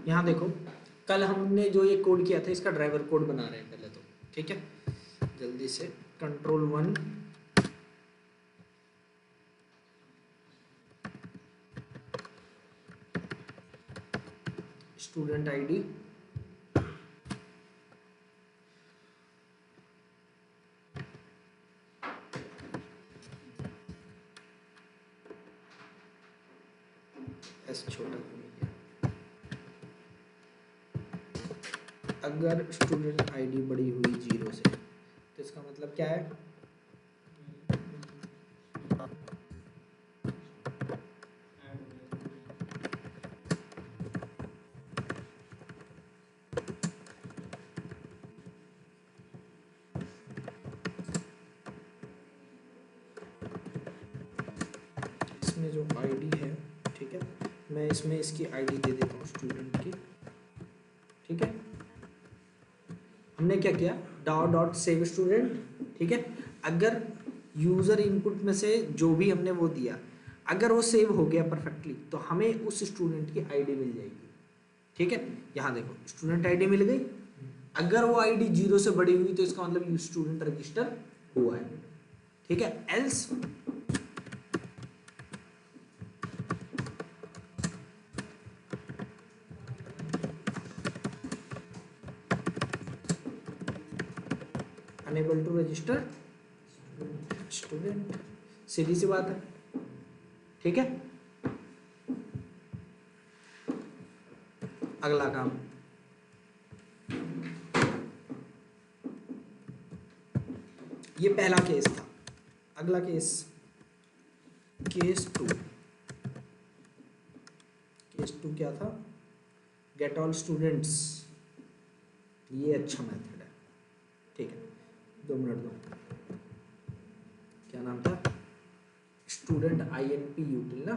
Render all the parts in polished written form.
यहाँ देखो, कल हमने जो ये कोड किया था इसका ड्राइवर कोड बना रहे हैं पहले तो, ठीक है। जल्दी से Ctrl+1, स्टूडेंट आईडी, एस छोटा अगर स्टूडेंट आईडी बड़ी हुई 0 से तो इसका मतलब क्या है, इसमें जो आईडी है, ठीक है, मैं इसमें इसकी आईडी दे देता हूँ स्टूडेंट की, ठीक है। हमने क्या किया, डॉट सेव स्टूडेंट, ठीक है। अगर यूज़र इनपुट में से जो भी हमने वो दिया, अगर वो सेव हो गया परफेक्टली तो हमें उस स्टूडेंट की आईडी मिल जाएगी, ठीक है। यहाँ देखो स्टूडेंट आईडी मिल गई, अगर वो आईडी 0 से बड़ी हुई तो इसका मतलब स्टूडेंट रजिस्टर हुआ है, ठीक है। Else unable to register student, सीधी सी बात है, ठीक है। अगला काम, ये पहला केस था। अगला केस, केस 2 क्या था, गेट ऑल स्टूडेंट्स। ये अच्छा मेथड है, ठीक है। 2 मिनट दो, क्या नाम था, स्टूडेंट INP यूटिल ना,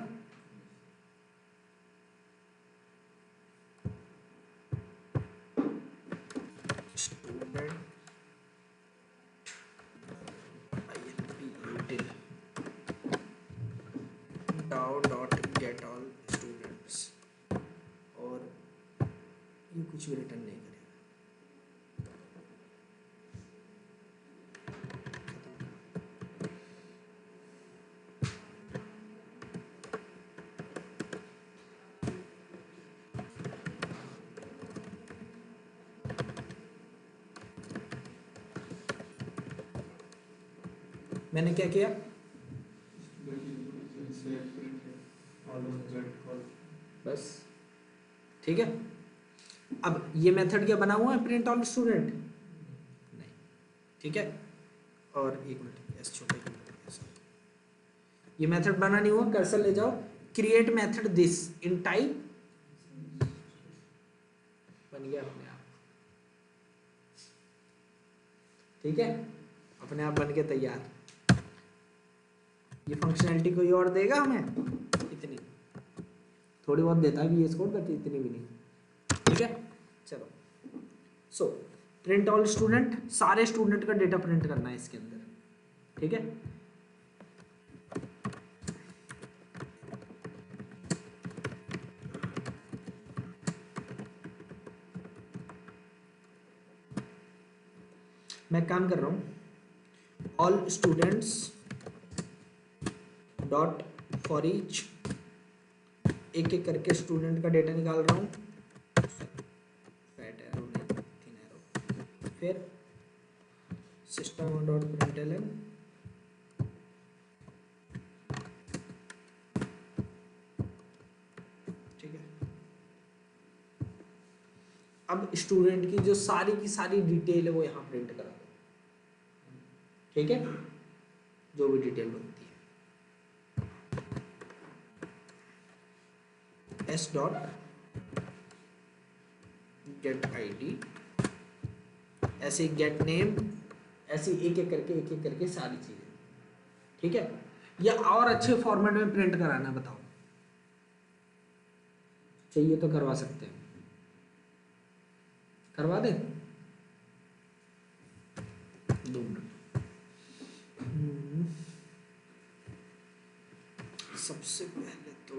student INP यूटिल dot get all students, और ये कुछ भी रिटर्न नहीं करेगा। मैंने क्या किया, बस, ठीक है। अब ये मेथड क्या बना हुआ है, प्रिंट ऑल स्टूडेंट नहीं, ठीक है। और एक मिनट, एस छोटे ये मेथड बना नहीं हुआ, कर्सर ले जाओ, create method this in type, बन गया अपने आप, ठीक है, अपने आप बन के तैयार। ये फंक्शनैलिटी कोई और देगा हमें, इतनी थोड़ी बहुत देता है VS कोड, बट इतनी भी नहीं, ठीक है। चलो, सो प्रिंट ऑल स्टूडेंट, सारे स्टूडेंट का डेटा प्रिंट करना है इसके अंदर, ठीक है। मैं काम कर रहा हूँ, all students dot for each, एक एक करके स्टूडेंट का डेटा निकाल रहा हूँ, फैट एरो नहीं, थिन एरो, फिर सिस्टम डॉट प्रिंटलन, ठीक है। अब स्टूडेंट की जो सारी की सारी डिटेल है वो यहाँ प्रिंट करा दो, ठीक है, जो भी डिटेल बनती है। एस डॉट गेट ID, ऐसे गेट नेम, ऐसे एक एक करके सारी चीजें, ठीक है। या और अच्छे फॉर्मेट में प्रिंट कराना, बताओ, चाहिए तो करवा सकते हैं, करवा दे, 2 मिनट। सबसे पहले तो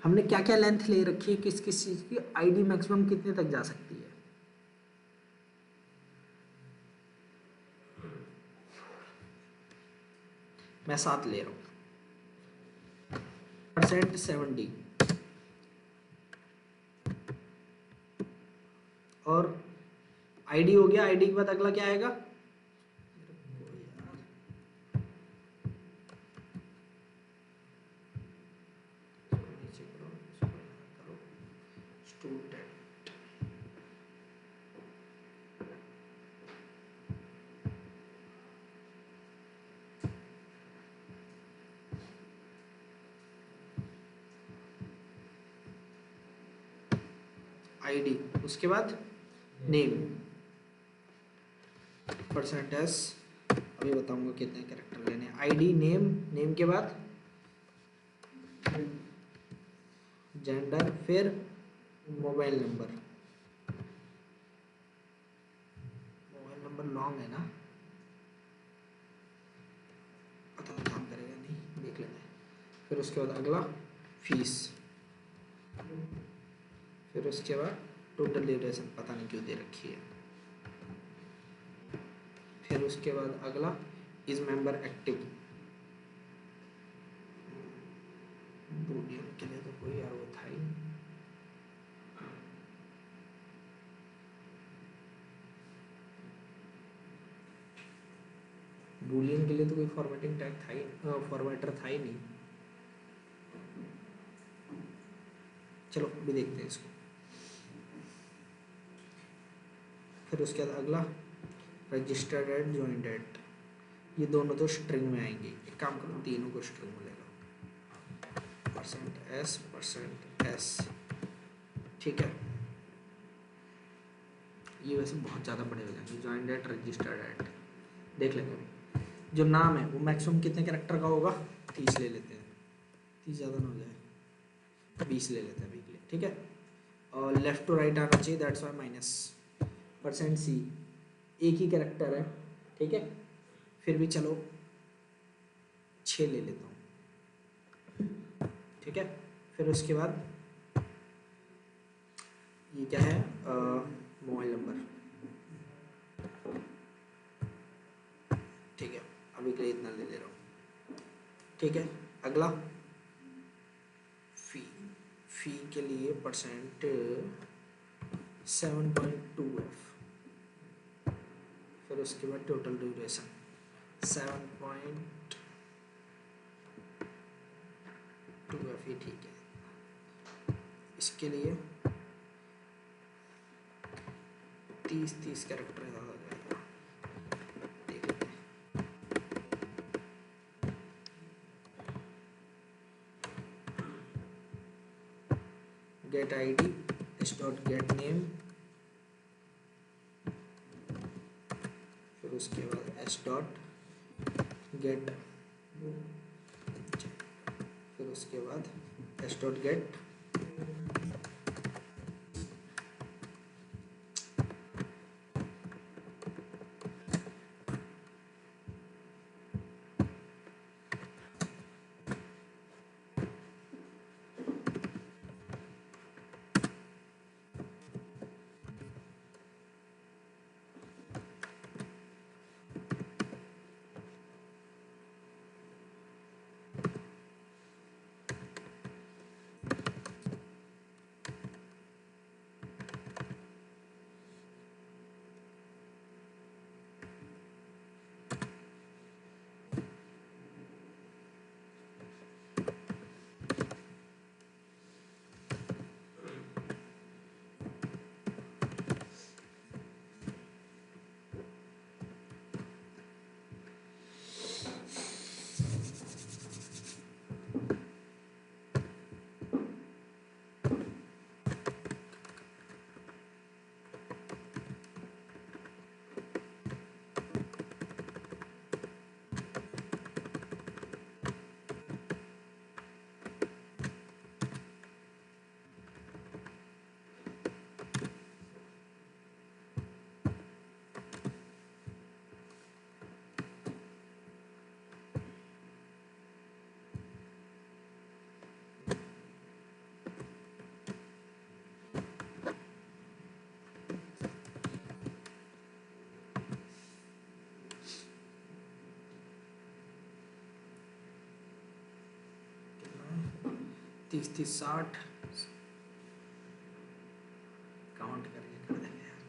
हमने क्या क्या लेंथ ले रखी है किस किस चीज की, आईडी मैक्सिमम कितने तक जा सकती है। मैं 7 ले रहा हूँ, %70 और आईडी हो गया। आईडी के बाद अगला क्या आएगा, स्टूडेंट। आईडी, उसके बाद नेम, %s, अभी बताऊंगा कितने कैरेक्टर लेने। आईडी, नेम, नेम के बाद जेंडर, फिर mobile number. Mobile number long है ना, पता नहीं काम करेगा नहीं, देख लेते हैं। फिर उसके बाद अगला फीस, फिर उसके बाद टोटल ड्यूरेशन, पता नहीं क्यों दे रखी है। फिर उसके बाद अगला इज मेंबर एक्टिव, बूलियन के लिए तो कोई यार वो था ही नहीं। बूलियन के लिए तो कोई फॉर्मेटिंग टैग था ही, फॉर्मेटर था ही नहीं। चलो अभी देखते हैं इसको। फिर उसके बाद अगला रजिस्टर्ड एट, ज्वाइंट एट, ये दोनों तो स्ट्रिंग में आएंगे। एक काम करो, तीनों को स्ट्रिंग में ले लो, %s, ठीक है। ये वैसे बहुत ज़्यादा बड़े हो जाएंगे, ज्वाइंट एट, रजिस्टर्ड एट, देख लेंगे अभी। जो नाम है वो मैक्सिमम कितने कैरेक्टर का होगा, 30 ले लेते हैं, 30 ज़्यादा ना हो जाए, 20 ले लेते हैं अभी के लिए, ठीक है। और लेफ्ट टू राइट आना चाहिए, दैट्स वाई -%c, एक ही कैरेक्टर है, ठीक है। फिर भी चलो 6 ले लेता हूँ, ठीक है। फिर उसके बाद ये क्या है, मोबाइल नंबर, ठीक है। अभी के लिए इतना ले ले रहा हूँ, ठीक है। अगला फी, फी के लिए %7.2f, फिर उसके बाद टोटल ड्यूरेशन 7.2f, ही ठीक है। इसके लिए 30 कैरेक्टर ज़्यादा हो जाएगा, देख लेते हैं। गेट आईडी, s.get नेम, फिर उसके बाद s.get, फिर उसके बाद s.get 30 30 60 काउंट करके कर देंगे यार,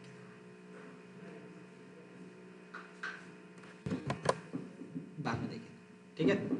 बाद में देखें, ठीक है।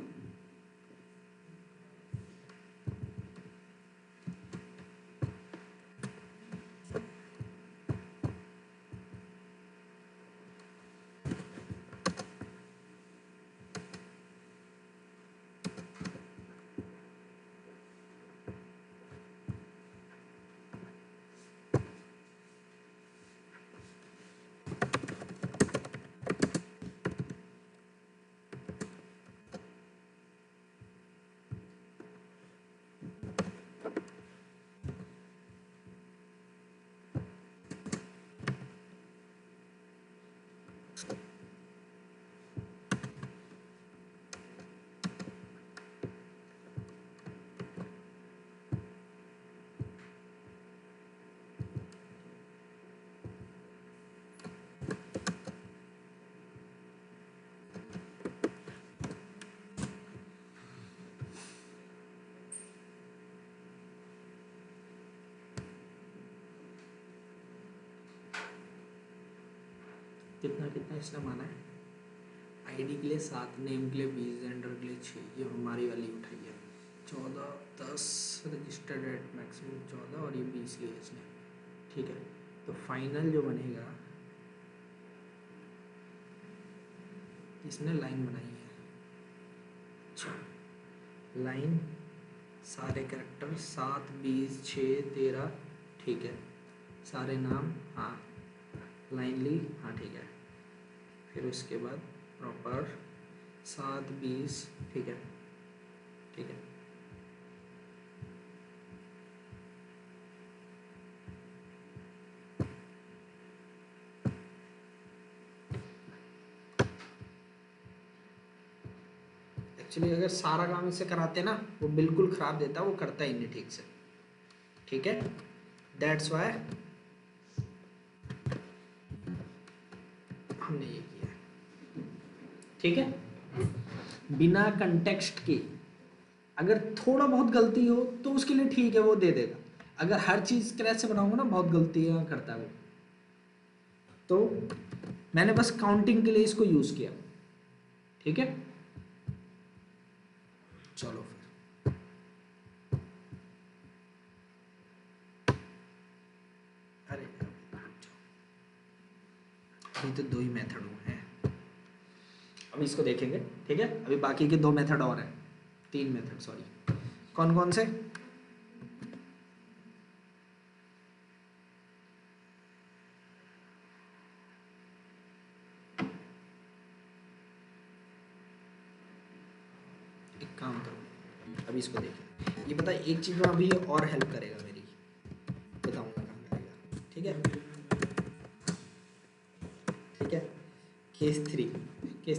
कितना कितना इसने माना है? आईडी के लिए 7, नेम के लिए 20, जेंडर के लिए 6, ये हमारी वाली उठाई है। 14 10 रजिस्टर्ड एट मैक्सिमम 14 और ये 20 लिए इसने, ठीक है। तो फाइनल जो बनेगा, इसने लाइन बनाई है, अच्छा लाइन सारे कैरेक्टर 7 20 6 13, ठीक है। सारे नाम, हाँ लाइन ली, हाँ ठीक है। फिर उसके बाद प्रॉपर 7 20, ठीक है, ठीक है। एक्चुअली अगर सारा काम इससे कराते ना, वो बिल्कुल खराब देता, वो करता ही नहीं ठीक से, ठीक है। दैट्स वाई हमने ये किया, ठीक है। बिना कंटेक्स्ट के अगर थोड़ा बहुत गलती हो तो उसके लिए ठीक है, वो दे देगा। अगर हर चीज क्रैच से बनाऊंगा ना, बहुत गलतियां करता है वो। तो मैंने बस काउंटिंग के लिए इसको यूज किया, ठीक है। चलो फिर अरे अभी तो 2 ही मेथड हुए हैं, अब इसको देखेंगे, ठीक है। अभी बाकी के 2 मेथड और हैं, 3 मेथड सॉरी। कौन कौन से? एक काम करो, अभी इसको देखिए, ये पता है एक चीज में अभी और हेल्प करेगा मेरी, बताऊंगा काम करेगा, ठीक है, ठीक है। केस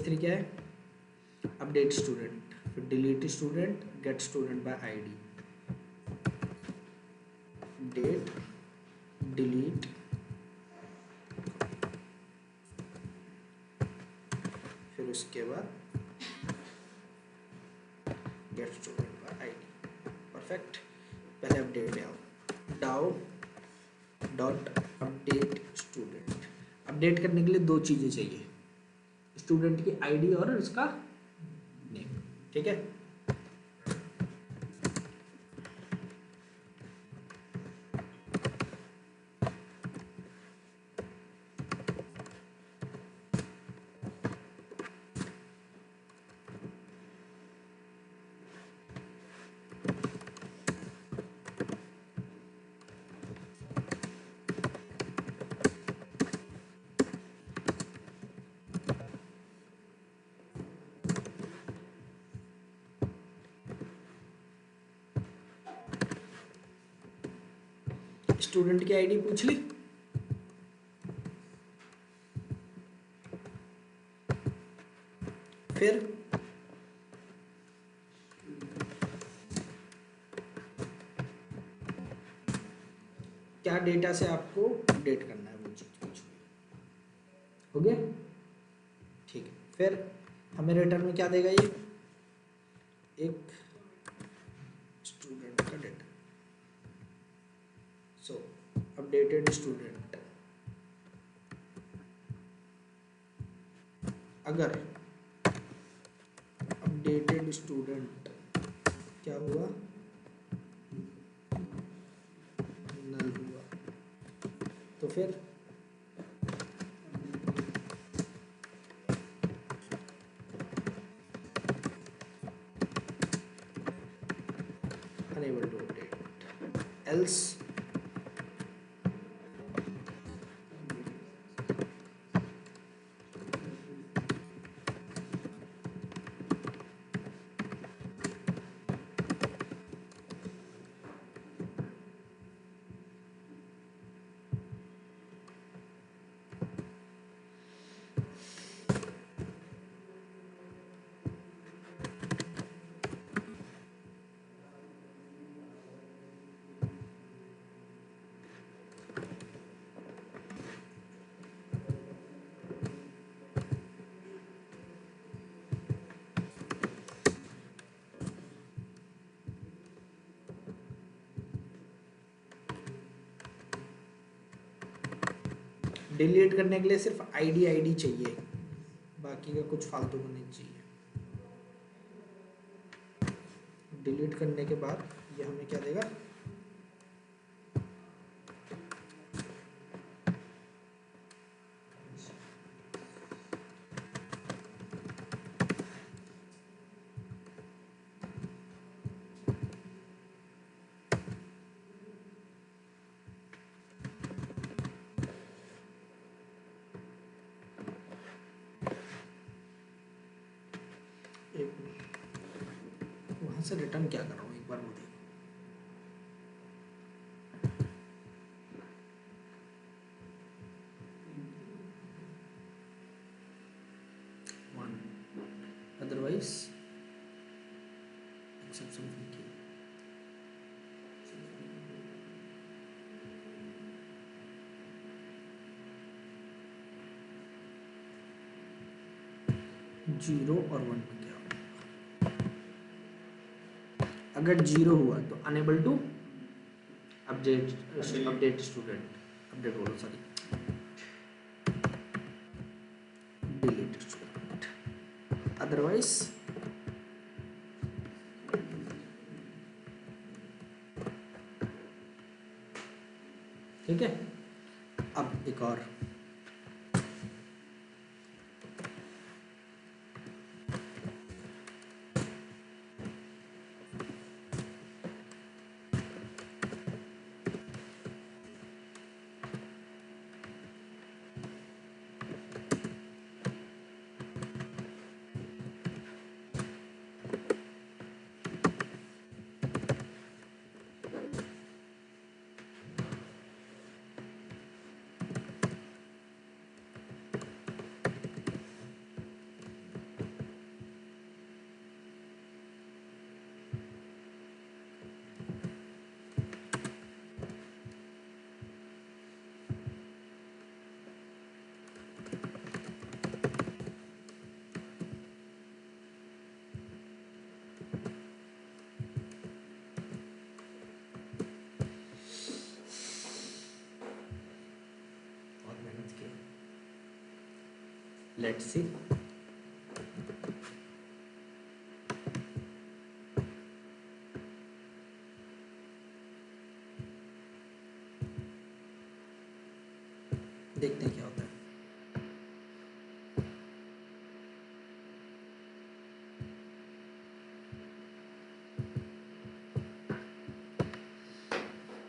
3 क्या है? अपडेट स्टूडेंट, फिर delete student, get student by ID, date delete, फिर उसके बाद get student by ID, perfect. पहले अपडेट में आओ, डाउ डॉट अपडेट स्टूडेंट। अपडेट करने के लिए 2 चीजें चाहिए, स्टूडेंट की आईडी और उसका नेम, ठीक है। स्टूडेंट की आईडी पूछ ली, फिर क्या डेटा से आपको अपडेट करना है वो चीज पूछ ली, हो गया, ठीक है। फिर हमें रिटर्न में क्या देगा ये? एक स्टूडेंट का सो अपडेटेड स्टूडेंट, अगर अपडेटेड स्टूडेंट क्या हुआ, नल हुआ, तो फिर unable to update, else delete करने के लिए सिर्फ आईडी चाहिए, बाकी का कुछ फालतू का नहीं चाहिए। डिलीट करने के बाद ये हमें क्या देगा, वहां से रिटर्न क्या कर रहा हूँ एक बार वो देखो। अदरवाइज एक्सेप्शन की जीरो और 1 में क्या होगा, अगर जीरो हुआ तो unable to update student, update बोलो सॉरी, डिलीट स्टूडेंट, अदरवाइज ठीक है। अब एक और लेट्स सी, देखते हैं क्या होता है।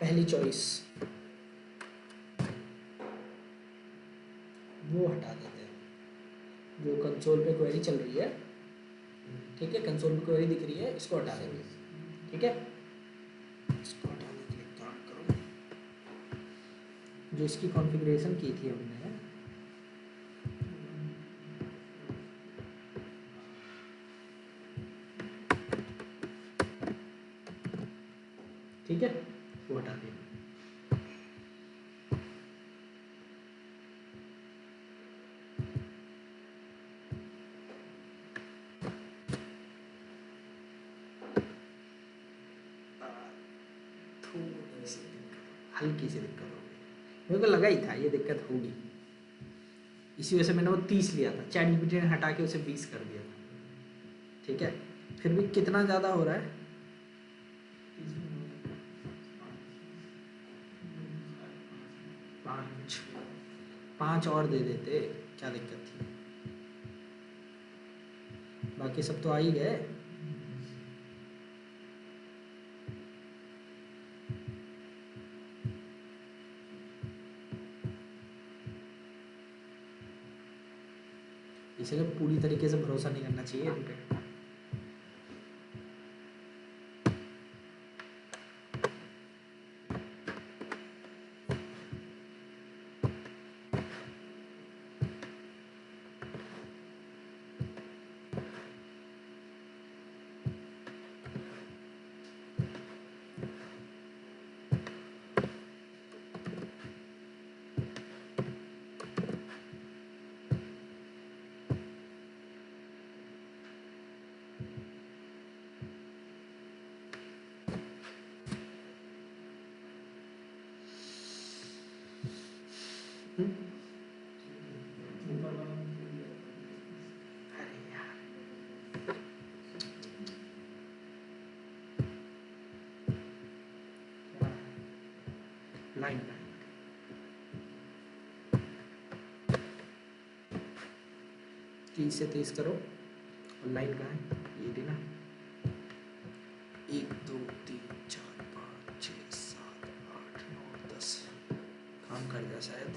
पहली चॉइस वो हटा देते हैं, जो कंसोल पे क्वेरी चल रही है, ठीक है, कंसोल पे क्वेरी दिख रही है, इसको हटा देंगे, ठीक है। इसको हटाने के लिए काम करो, जो इसकी कॉन्फ़िगरेशन की थी हमने, ठीक है, वो हटा देंगे। थोड़ी सी हल्की सी दिक्कत होगी, मेरे को लगा ही था ये दिक्कत होगी, इसी वजह से मैंने वो 30 लिया था, चैट जीपीटी ने हटा के उसे 20 कर दिया था। ठीक है, फिर भी कितना ज़्यादा हो रहा है, 5 और दे देते, क्या दिक्कत थी, बाकी सब तो आ ही गए। इसलिए पूरी तरीके से भरोसा नहीं करना चाहिए इन पे। लाइन 30 से 30 करो, और लाइन कहाँ है, ये थी ना, 1 2 3 4 5 6 7 8 9 10 काम कर गया शायद,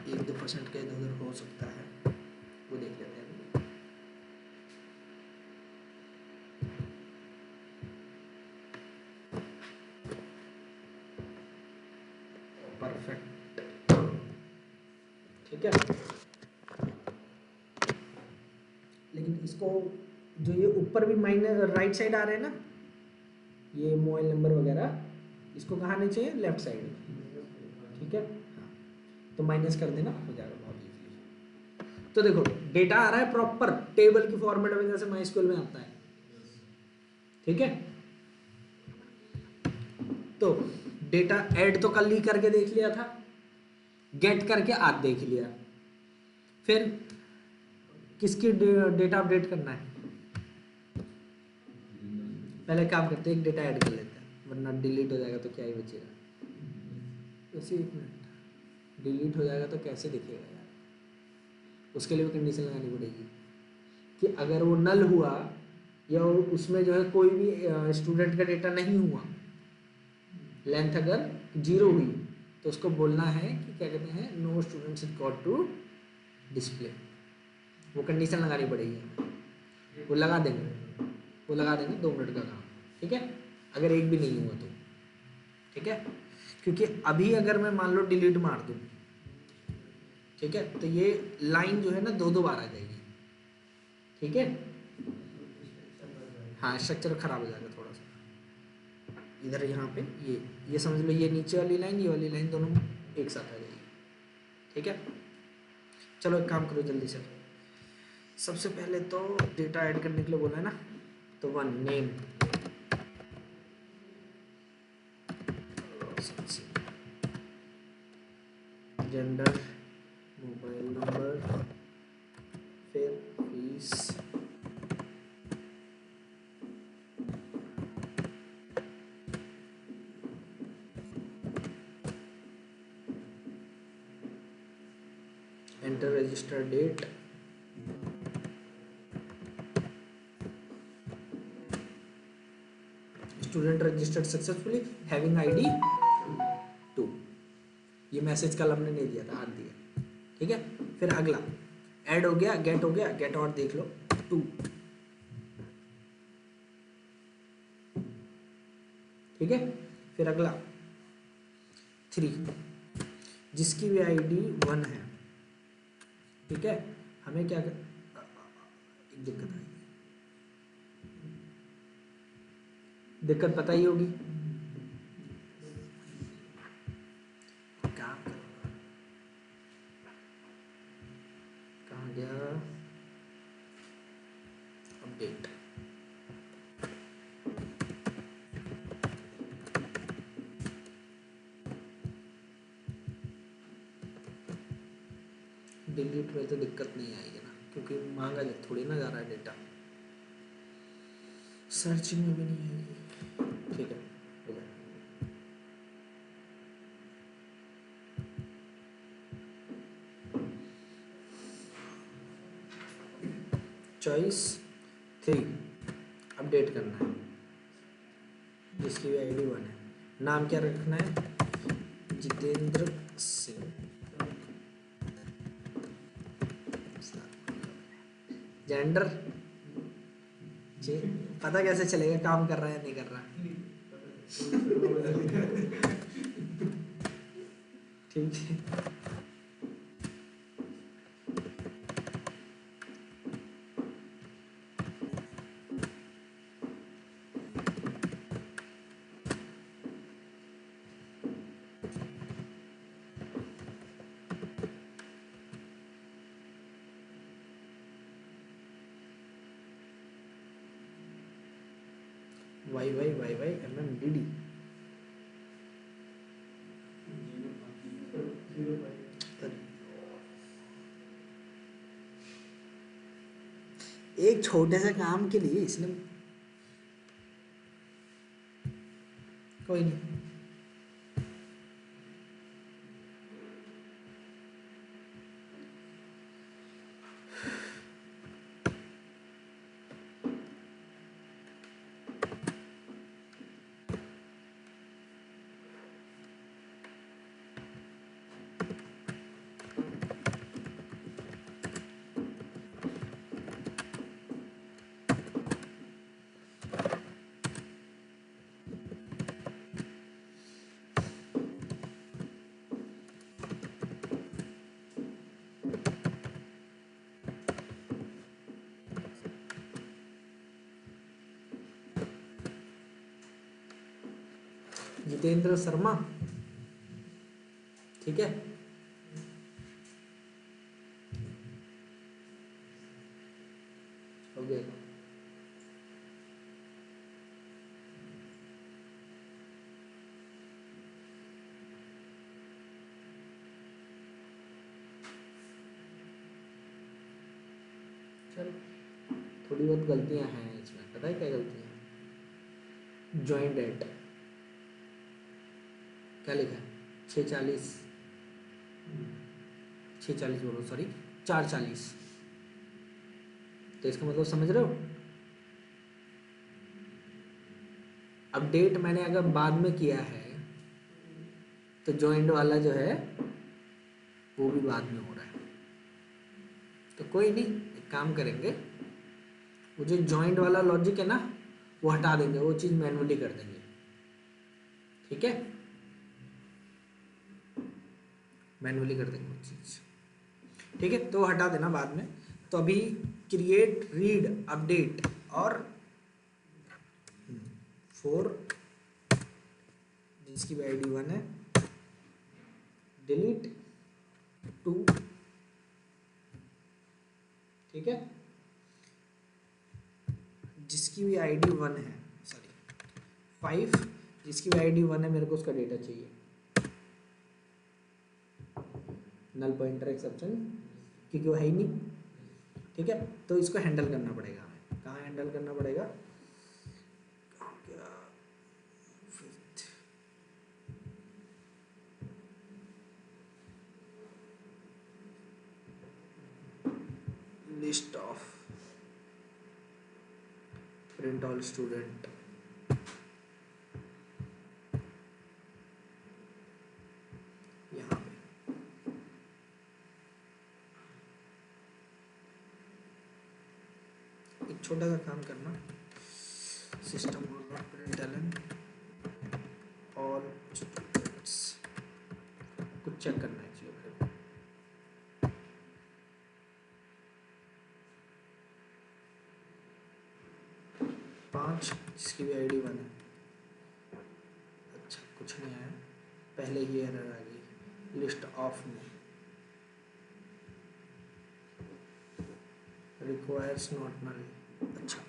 1-2% का इधर उधर हो सकता है, वो देख लेते हैं। परफेक्ट, ठीक है। लेकिन इसको जो ये ऊपर भी माइनस राइट साइड आ रहे हैं ना, ये मोबाइल नंबर वगैरह, इसको कहाँ आने चाहिए, लेफ्ट साइड, ठीक है। हाँ, तो माइनस कर देना, हो जाएगा बहुत इजीली। तो देखो डेटा आ रहा है प्रॉपर टेबल की फॉर्मेट में, जैसे माइस्क्यूएल में आता है, ठीक है। तो डेटा ऐड तो कल ही करके देख लिया था, गेट करके आज देख लिया, फिर किसकी डेटा अपडेट करना है, पहले काम करते हैं एक डेटा ऐड कर लेते हैं, वरना डिलीट हो जाएगा तो क्या ही बचेगा। वैसे एक मिनट, डिलीट हो जाएगा तो कैसे दिखेगा यार, उसके लिए भी कंडीशन लगानी पड़ेगी कि अगर वो नल हुआ या उसमें जो है कोई भी स्टूडेंट का डेटा नहीं हुआ, लेंथ अगर 0 हुई, तो उसको बोलना है कि क्या कहते हैं, no students is got to display, वो कंडीशन लगानी पड़ेगी, वो लगा देंगे, वो लगा देंगे, 2 मिनट का काम, ठीक है, अगर एक भी नहीं हुआ तो, ठीक है। क्योंकि अभी अगर मैं मान लो डिलीट मार दूँ, ठीक है, तो ये लाइन जो है ना 2-2 बार आ जाएगी, ठीक है। हाँ, स्ट्रक्चर खराब हो जाएगा थोड़ा सा, इधर यहाँ पे ये समझ लो, ये नीचे वाली लाइन, ये वाली लाइन दोनों एक साथ आ जाएगी, ठीक है। चलो एक काम करो जल्दी से, सबसे पहले तो डेटा ऐड करने के लिए बोला है ना, तो 1 नेम, जेंडर, मोबाइल नंबर, फिर fees, enter register date, student registered successfully having ID 2, ये मैसेज कल हमने नहीं दिया था, आज दिया, ठीक है। फिर अगला ऐड हो गया, गेट और देख लो 2, ठीक है। फिर अगला 3, जिसकी भी आईडी 1 है, ठीक है। हमें क्या एक दिक्कत आई, दिक्कत पता ही होगी, काम कहाँ गया, अपडेट, डिलीट में तो दिक्कत नहीं आएगी ना, क्योंकि मांगा जा थोड़ी ना जा रहा है डेटा, सर्चिंग में भी नहीं आएगी। ठीक है, हो गया। चॉइस 3 अपडेट करना है, जिसकी भी आईडी 1 है। नाम क्या रखना है? जितेंद्र सिंह। जेंडर पता कैसे चलेगा काम कर रहा है या नहीं कर रहा? ठीक है, YYYYMMDD। एक छोटे से काम के लिए इसने, कोई नहीं। जितेंद्र शर्मा, ठीक है। हो गया। चल, थोड़ी बहुत गलतियां हैं इसमें, पता है क्या गलतियां? ज्वाइन डेट क्या लिखा है? 6:40, 6:40 बोलो, सॉरी 4:40। तो इसका मतलब समझ रहे हो? अपडेट मैंने अगर बाद में किया है तो ज्वाइंट वाला जो है वो भी बाद में हो रहा है। तो कोई नहीं, एक काम करेंगे, वो जो ज्वाइंट वाला लॉजिक है ना वो हटा देंगे, वो चीज़ मैनुअली कर देंगे। ठीक है, मैनुअली कर देंगे वो चीज़। ठीक है, तो हटा देना बाद में। तो अभी क्रिएट रीड अपडेट और 4 जिसकी भी आईडी 1 है, डिलीट 2, ठीक है। जिसकी भी आईडी 1 है, सॉरी 5 जिसकी भी आईडी 1 है, मेरे को उसका डेटा चाहिए। नल पॉइंटर एक्सेप्शन, क्योंकि वो है ही नहीं। ठीक है, तो इसको हैंडल करना पड़ेगा हमें। कहाँ हैंडल करना पड़ेगा? List of print all student, यहाँ पे एक छोटा सा काम करना, सिस्टम प्रिंट ऑल स्टूडेंट्स, कुछ चेक करना है चाहिए मेरे को। 5 जिसकी भी आईडी 1 है। अच्छा, कुछ नहीं आया, पहले ही एरर आ गई लिस्ट ऑफ में, रिक्वायर्स नॉट नल। अच्छा,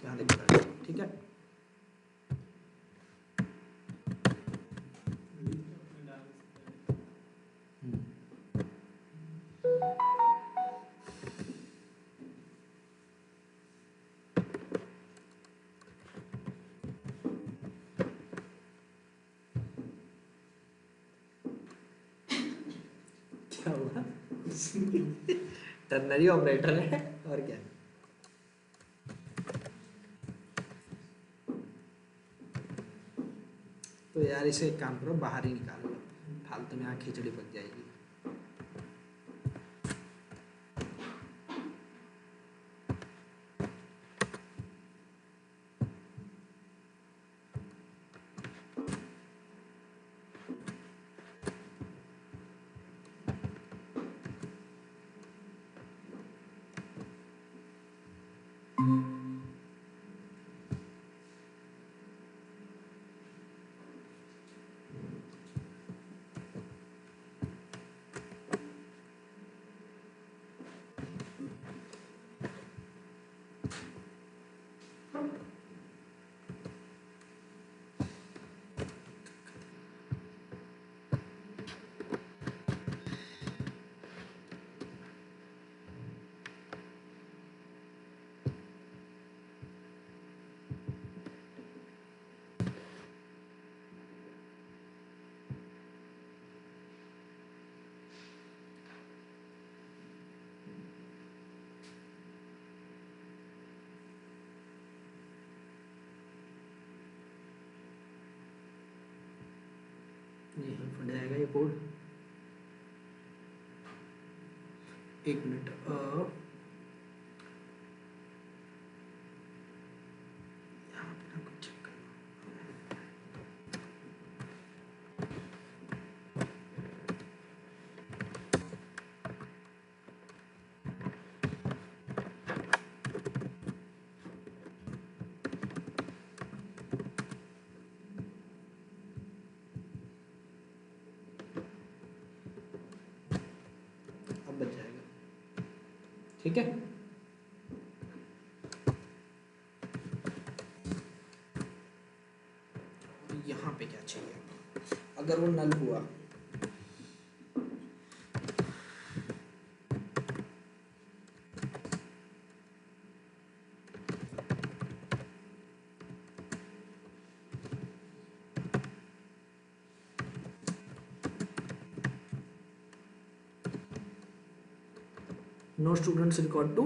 यहाँ लिख रहा है, ठीक है। क्या हुआ? टर्नरी ऑपरेटर है और क्या? तो यार इसे एक काम करो, बाहर ही निकाल लो, फालतू में यहाँ खिचड़ी पक जाएगी। यहीं फट जाएगा ये कोड। एक मिनट, यहाँ अपना कुछ चेक करना। अब बच जाएगा, ठीक है। यहाँ पे क्या चाहिए, अगर वो नल हुआ no students record to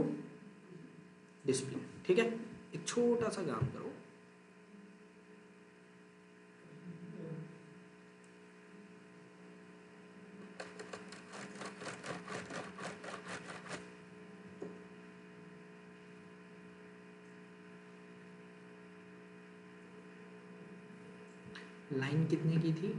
display, ठीक है। एक छोटा सा काम करो, लाइन कितने की थी?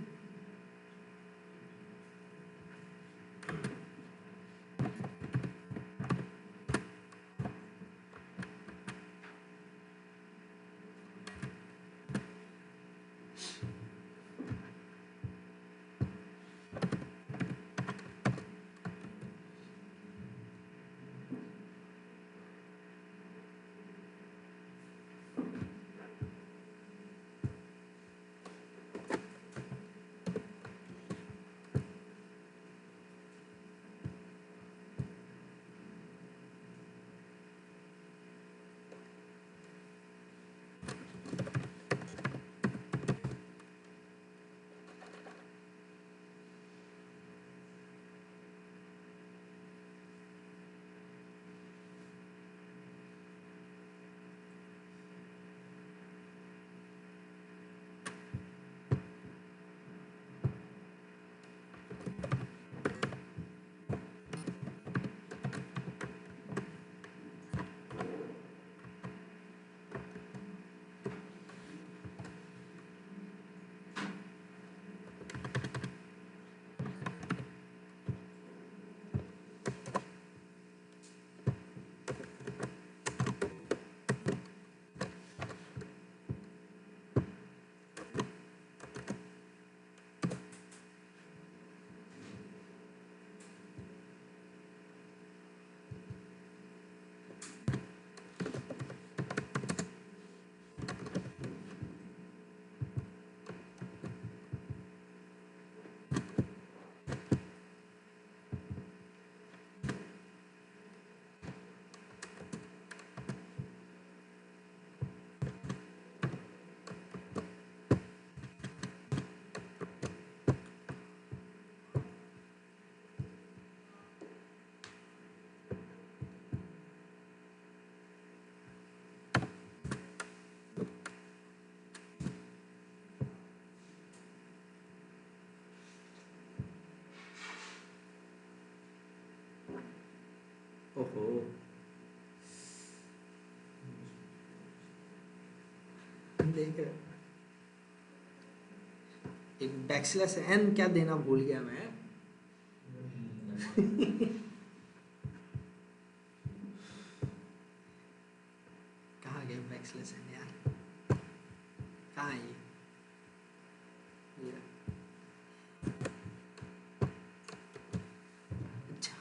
ओहो, देख रहे हो? एक बैकस्लैश एन क्या देना भूल गया मैं। कहाँ गया बैकस्लैश एन यार, कहाँ है ये अच्छा।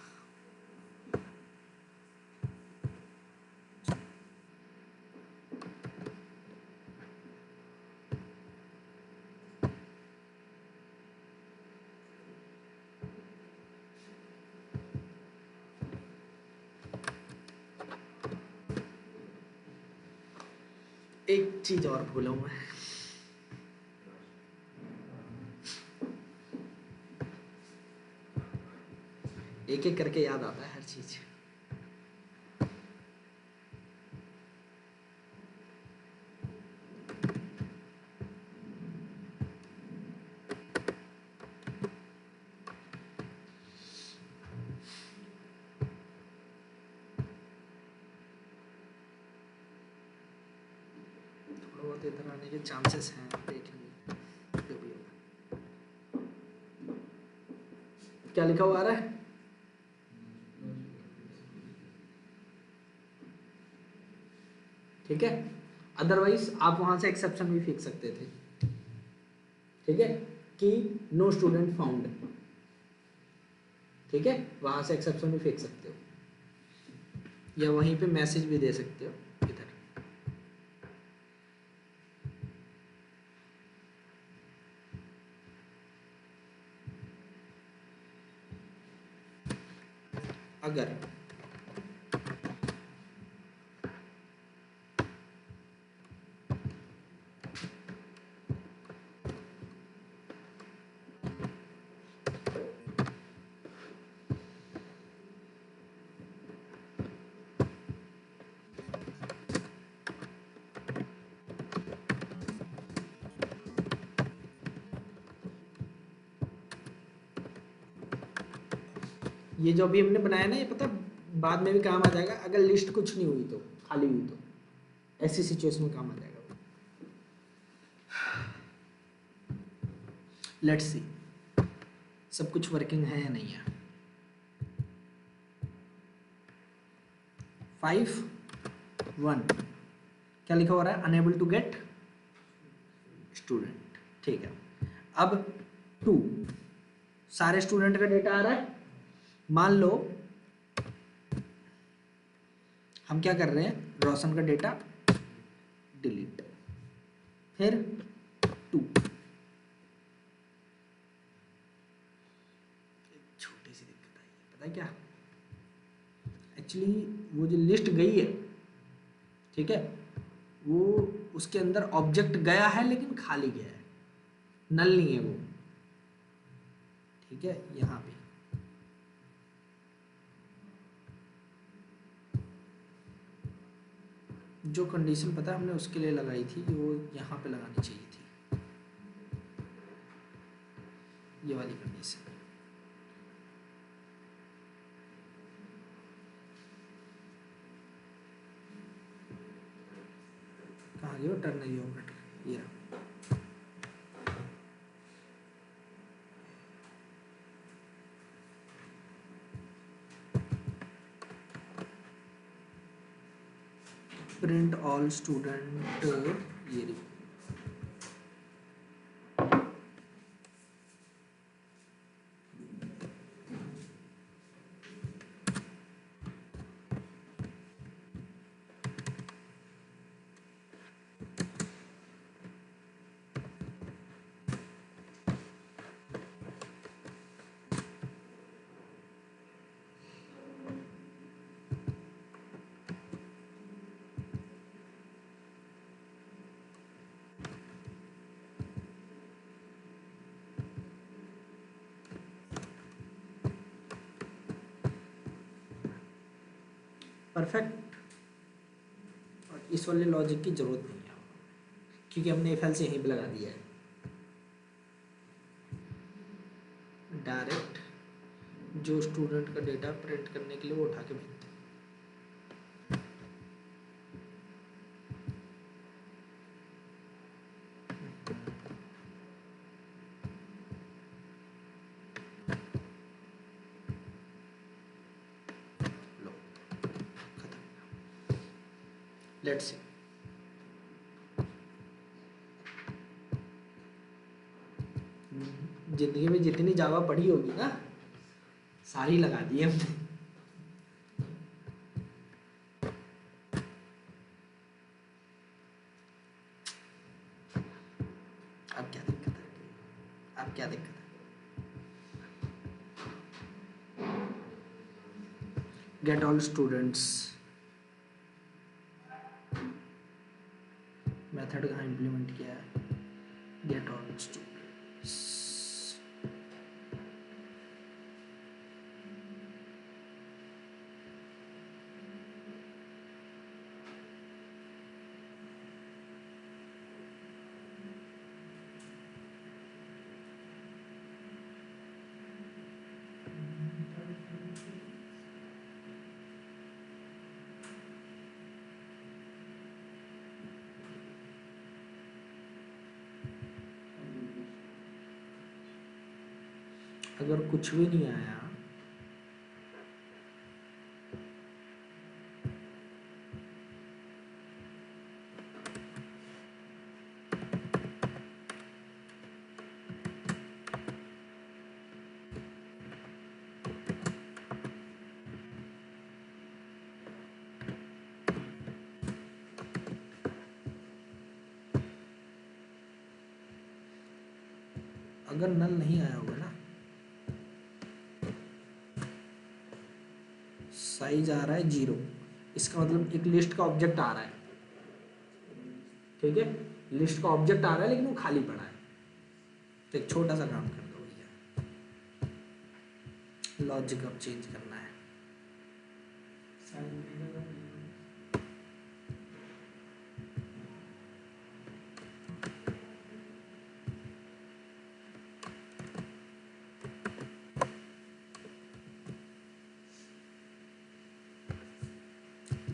एक चीज और भूला हूँ मैं, एक एक करके याद आता है हर चीज। थोड़ा बहुत इधर आने के चांसेस हैं, देखेंगे जो भी होगा। क्या लिखा हुआ आ रहा है? ठीक है, अदरवाइज आप वहां से एक्सेप्शन भी फेंक सकते थे, ठीक है, कि नो स्टूडेंट फाउंड, ठीक है, वहां से एक्सेप्शन भी फेंक सकते हो, या वहीं पे मैसेज भी दे सकते हो इधर। अगर ये जो अभी हमने बनाया ना, ये पता बाद में भी काम आ जाएगा, अगर लिस्ट कुछ नहीं हुई तो, खाली हुई तो, ऐसी सिचुएशन में काम आ जाएगा। लेट्स सी सब कुछ वर्किंग है या नहीं है। 5 1 क्या लिखा हो रहा है? अनेबल टू गेट स्टूडेंट, ठीक है। अब 2 सारे स्टूडेंट का डेटा आ रहा है। मान लो हम क्या कर रहे हैं, रोशन का डेटा डिलीट, फिर 2 छोटी सी दिक्कत आई है, पता है क्या, एक्चुअली वो जो लिस्ट गई है, ठीक है, वो उसके अंदर ऑब्जेक्ट गया है लेकिन खाली गया है, नल नहीं है वो, ठीक है। यहाँ पे जो कंडीशन पता है हमने उसके लिए लगाई थी, वो यहाँ पे लगानी चाहिए थी, ये वाली कंडीशन। कहाँ गया टर्नरी ऑपरेटर, ये रहा। प्रिंट ऑल स्टूडेंट, ये देखो, परफेक्ट। और इस वाले लॉजिक की जरूरत नहीं है क्योंकि हमने इफ एल्स यहीं पे लगा दिया है, डायरेक्ट जो स्टूडेंट का डेटा प्रिंट करने के लिए वो उठा के भेजते हैं। Let's see. जिंदगी में जितनी जावा पढ़ी होगी ना सारी लगा दी हमने। अब क्या दिक्कत है, अब क्या दिक्कत है? गेट ऑल स्टूडेंट्स मेथड कहाँ इम्प्लीमेंट किया है? Get all students. अगर कुछ भी नहीं आया अगर नल नहीं आया होगा ना, साइज आ रहा है 0, इसका मतलब एक लिस्ट का ऑब्जेक्ट आ रहा है, ठीक है, लिस्ट का ऑब्जेक्ट आ रहा है लेकिन वो खाली पड़ा है। तो एक छोटा सा काम कर दो भैया, लॉजिक अब चेंज करना है।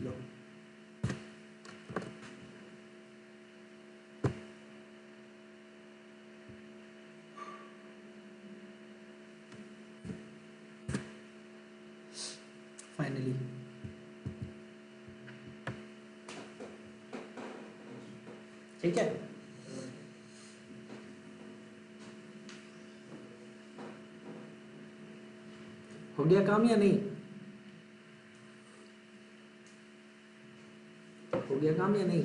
लो फाइनली ठीक है। हो गया काम या नहीं? हो गया काम या नहीं?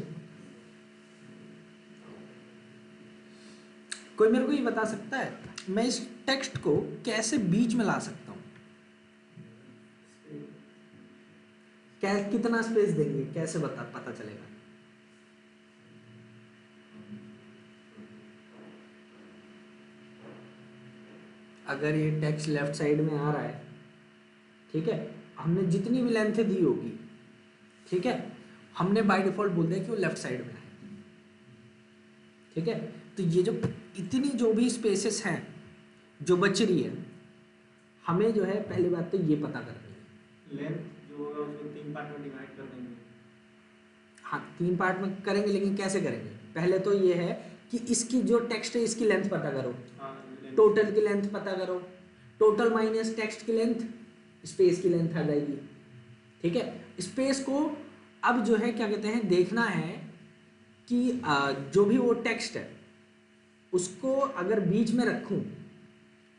कोई मेरे को ये बता सकता है मैं इस टेक्स्ट को कैसे बीच में ला सकता हूँ? कितना स्पेस देंगे, कैसे पता चलेगा? अगर ये टेक्स्ट लेफ्ट साइड में आ रहा है, ठीक है, हमने जितनी भी लेंथ दी होगी, ठीक है, हमने बाय डिफॉल्ट बोल दिया कि वो लेफ्ट साइड में है, ठीक है। तो ये जो इतनी जो भी स्पेसेस हैं जो बच रही है, हमें जो है पहली बात तो ये पता करनी है। लेंथ जो होगा उसको 3 पार्ट में डिवाइड कर देंगे। हाँ 3 पार्ट में करेंगे, लेकिन कैसे करेंगे? पहले तो ये है कि इसकी जो टेक्स्ट है इसकी लेंथ पता करो, टोटल की लेंथ पता करो, टोटल माइनस टेक्स्ट की लेंथ, स्पेस की लेंथ आ जाएगी, ठीक है। स्पेस को अब जो है क्या कहते हैं, देखना है कि जो भी वो टेक्स्ट है उसको अगर बीच में रखूं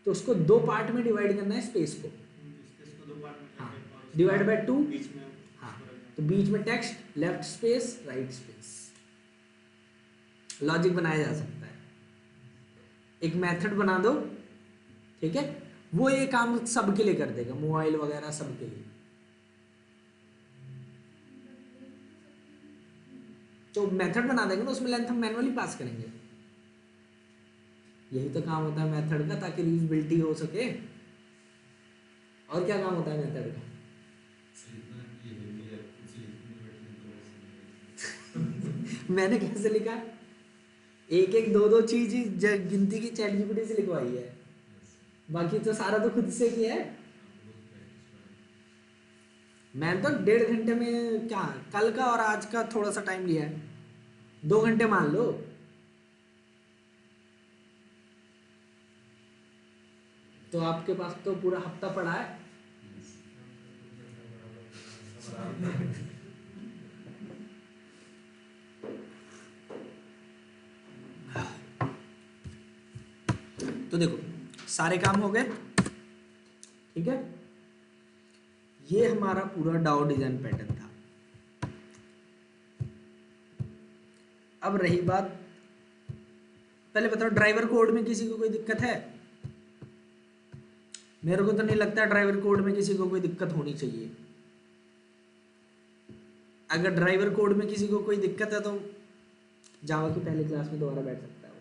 तो उसको 2 पार्ट में डिवाइड करना है स्पेस को। स्पेस को 2 पार्ट में हाँ, करके डिवाइड बाय 2, बीच में। हाँ, तो बीच में text, left space, right space. Logic बनाया जा सकता है, एक मेथड बना दो, ठीक है, वो ये काम सबके लिए कर देगा, मोबाइल वगैरह सबके लिए। तो मेथड बना देंगे ना, उसमें लेंथ हम मैनुअली पास करेंगे। यही तो काम होता है मेथड का, ताकि रीयूजेबिलिटी हो सके। और क्या काम होता है मेथड का? मैंने कैसे लिखा? एक एक दो दो चीज गिनती की चैट जीपीटी से लिखवाई है, बाकी तो सारा तो खुद से किया है। मैं तो 1.5 घंटे में, क्या कल का और आज का थोड़ा सा टाइम लिया है, 2 घंटे मान लो। तो आपके पास तो पूरा हफ्ता पड़ा है। सारे काम हो गए, ठीक है। ये हमारा पूरा डाउ डिजाइन पैटर्न था। अब रही बात, पहले बताओ ड्राइवर कोड में किसी को कोई दिक्कत है? मेरे को तो नहीं लगता ड्राइवर कोड में किसी को कोई दिक्कत होनी चाहिए। अगर ड्राइवर कोड में किसी को कोई दिक्कत है तो जावा की पहली क्लास में दोबारा बैठ सकता है वो।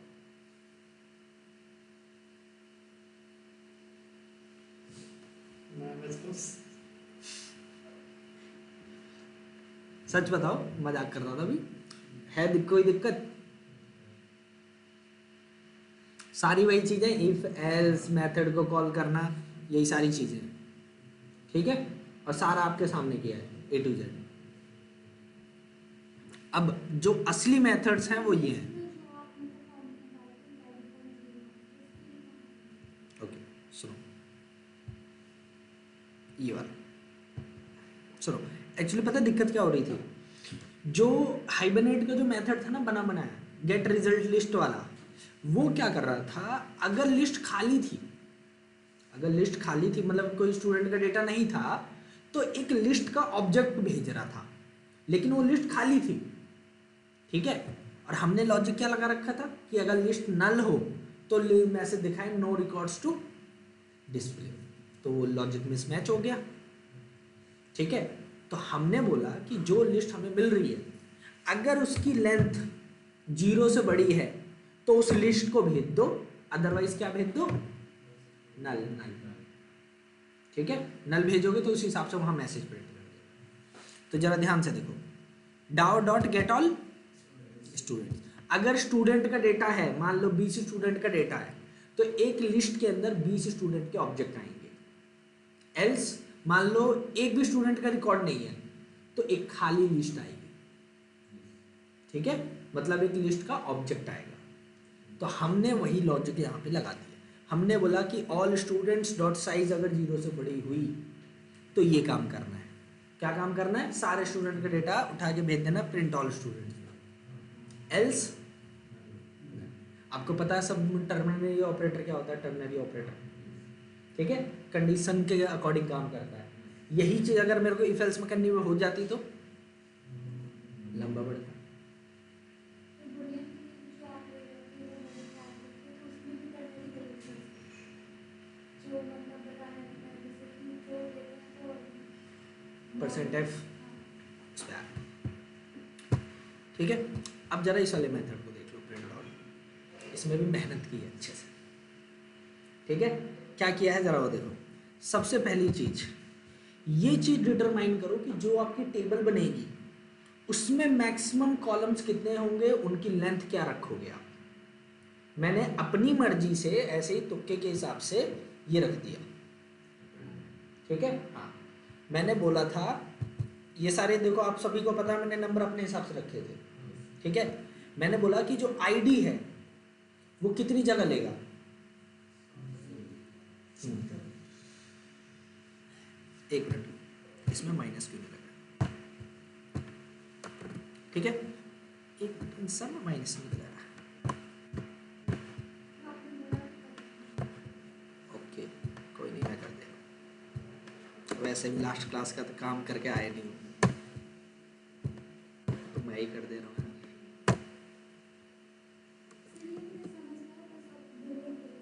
सच बताओ, मजाक कर रहा था अभी। है कोई दिक्कत? सारी वही चीजें, इफ एल्स मेथड को कॉल करना, यही सारी चीजें, ठीक है। और सारा आपके सामने किया है A to Z। अब जो असली मेथड्स हैं वो ये हैं। ओके सुनो, ये वाला सुनो। एक्चुअली पता है दिक्कत क्या हो रही थी? जो हाइबरनेट का जो मेथड था ना बना बनाया, गेट रिजल्ट लिस्ट वाला, वो क्या कर रहा था, अगर लिस्ट खाली थी, मतलब कोई स्टूडेंट का डेटा नहीं था, तो एक लिस्ट का ऑब्जेक्ट भेज रहा था, लेकिन वो लिस्ट खाली थी, ठीक है। और हमने लॉजिक क्या लगा रखा था कि अगर लिस्ट नल हो तो मैसेज दिखाए नो रिकॉर्ड्स टू डिस्प्ले, तो वो लॉजिक मिसमैच हो गया, ठीक है। तो हमने बोला कि जो लिस्ट हमें मिल रही है, अगर उसकी लेंथ 0 से बड़ी है तो उस लिस्ट को भेज दो, अदरवाइज क्या भेज दो, नल। ठीक है, नल भेजोगे तो उस हिसाब से वहां मैसेज प्रिंट कर देगा। तो जरा ध्यान से देखो, डाउ डॉट गेट ऑल स्टूडेंट, अगर स्टूडेंट का डेटा है, मान लो 20 स्टूडेंट का डेटा है, तो एक लिस्ट के अंदर 20 स्टूडेंट के ऑब्जेक्ट आएंगे। एल्स मान लो एक भी स्टूडेंट का रिकॉर्ड नहीं है, तो एक खाली लिस्ट आएगी, ठीक है, मतलब एक लिस्ट का ऑब्जेक्ट आएगा। तो हमने वही लॉजिक यहाँ पे लगा दिया। हमने बोला कि ऑल स्टूडेंट्स डॉट साइज अगर 0 से बड़ी हुई तो ये काम करना है। क्या काम करना है? सारे स्टूडेंट का डेटा उठा के भेज देना, प्रिंट ऑल स्टूडेंट्स। एल्स आपको पता है सब टर्मिनरी ऑपरेटर क्या होता है? टर्मिनरी ऑपरेटर, ठीक है, कंडीशन के अकॉर्डिंग काम करता है। यही चीज अगर मेरे को इफ एल्स में करनी हो जाती तो लंबा बढ़ता। %f, ठीक है। अब जरा इस वाले मेथड को देख लो, प्रिंट ऑल। इसमें भी मेहनत की है अच्छे से, ठीक है। क्या किया है जरा वो देखो। सबसे पहली चीज, ये चीज डिटरमाइन करो कि जो आपकी टेबल बनेगी उसमें मैक्सिमम कॉलम्स कितने होंगे, उनकी लेंथ क्या रखोगे आप। मैंने अपनी मर्जी से ऐसे ही तुक्के के हिसाब से ये रख दिया, ठीक है। हाँ, मैंने बोला था ये सारे देखो, आप सभी को पता है मैंने नंबर अपने हिसाब से रखे थे, ठीक है। मैंने बोला कि जो आईडी है वो कितनी जगह लेगा, एक मिनट, इसमें माइनस क्यों नहीं लगा, ठीक है, एक मिनट, सब माइनस नहीं लगा। ओके कोई नहीं, मैं कर दे रहा हूँ। वैसे भी लास्ट क्लास का तो काम करके आए नहीं हूँ, तो मैं ही कर दे रहा हूँ।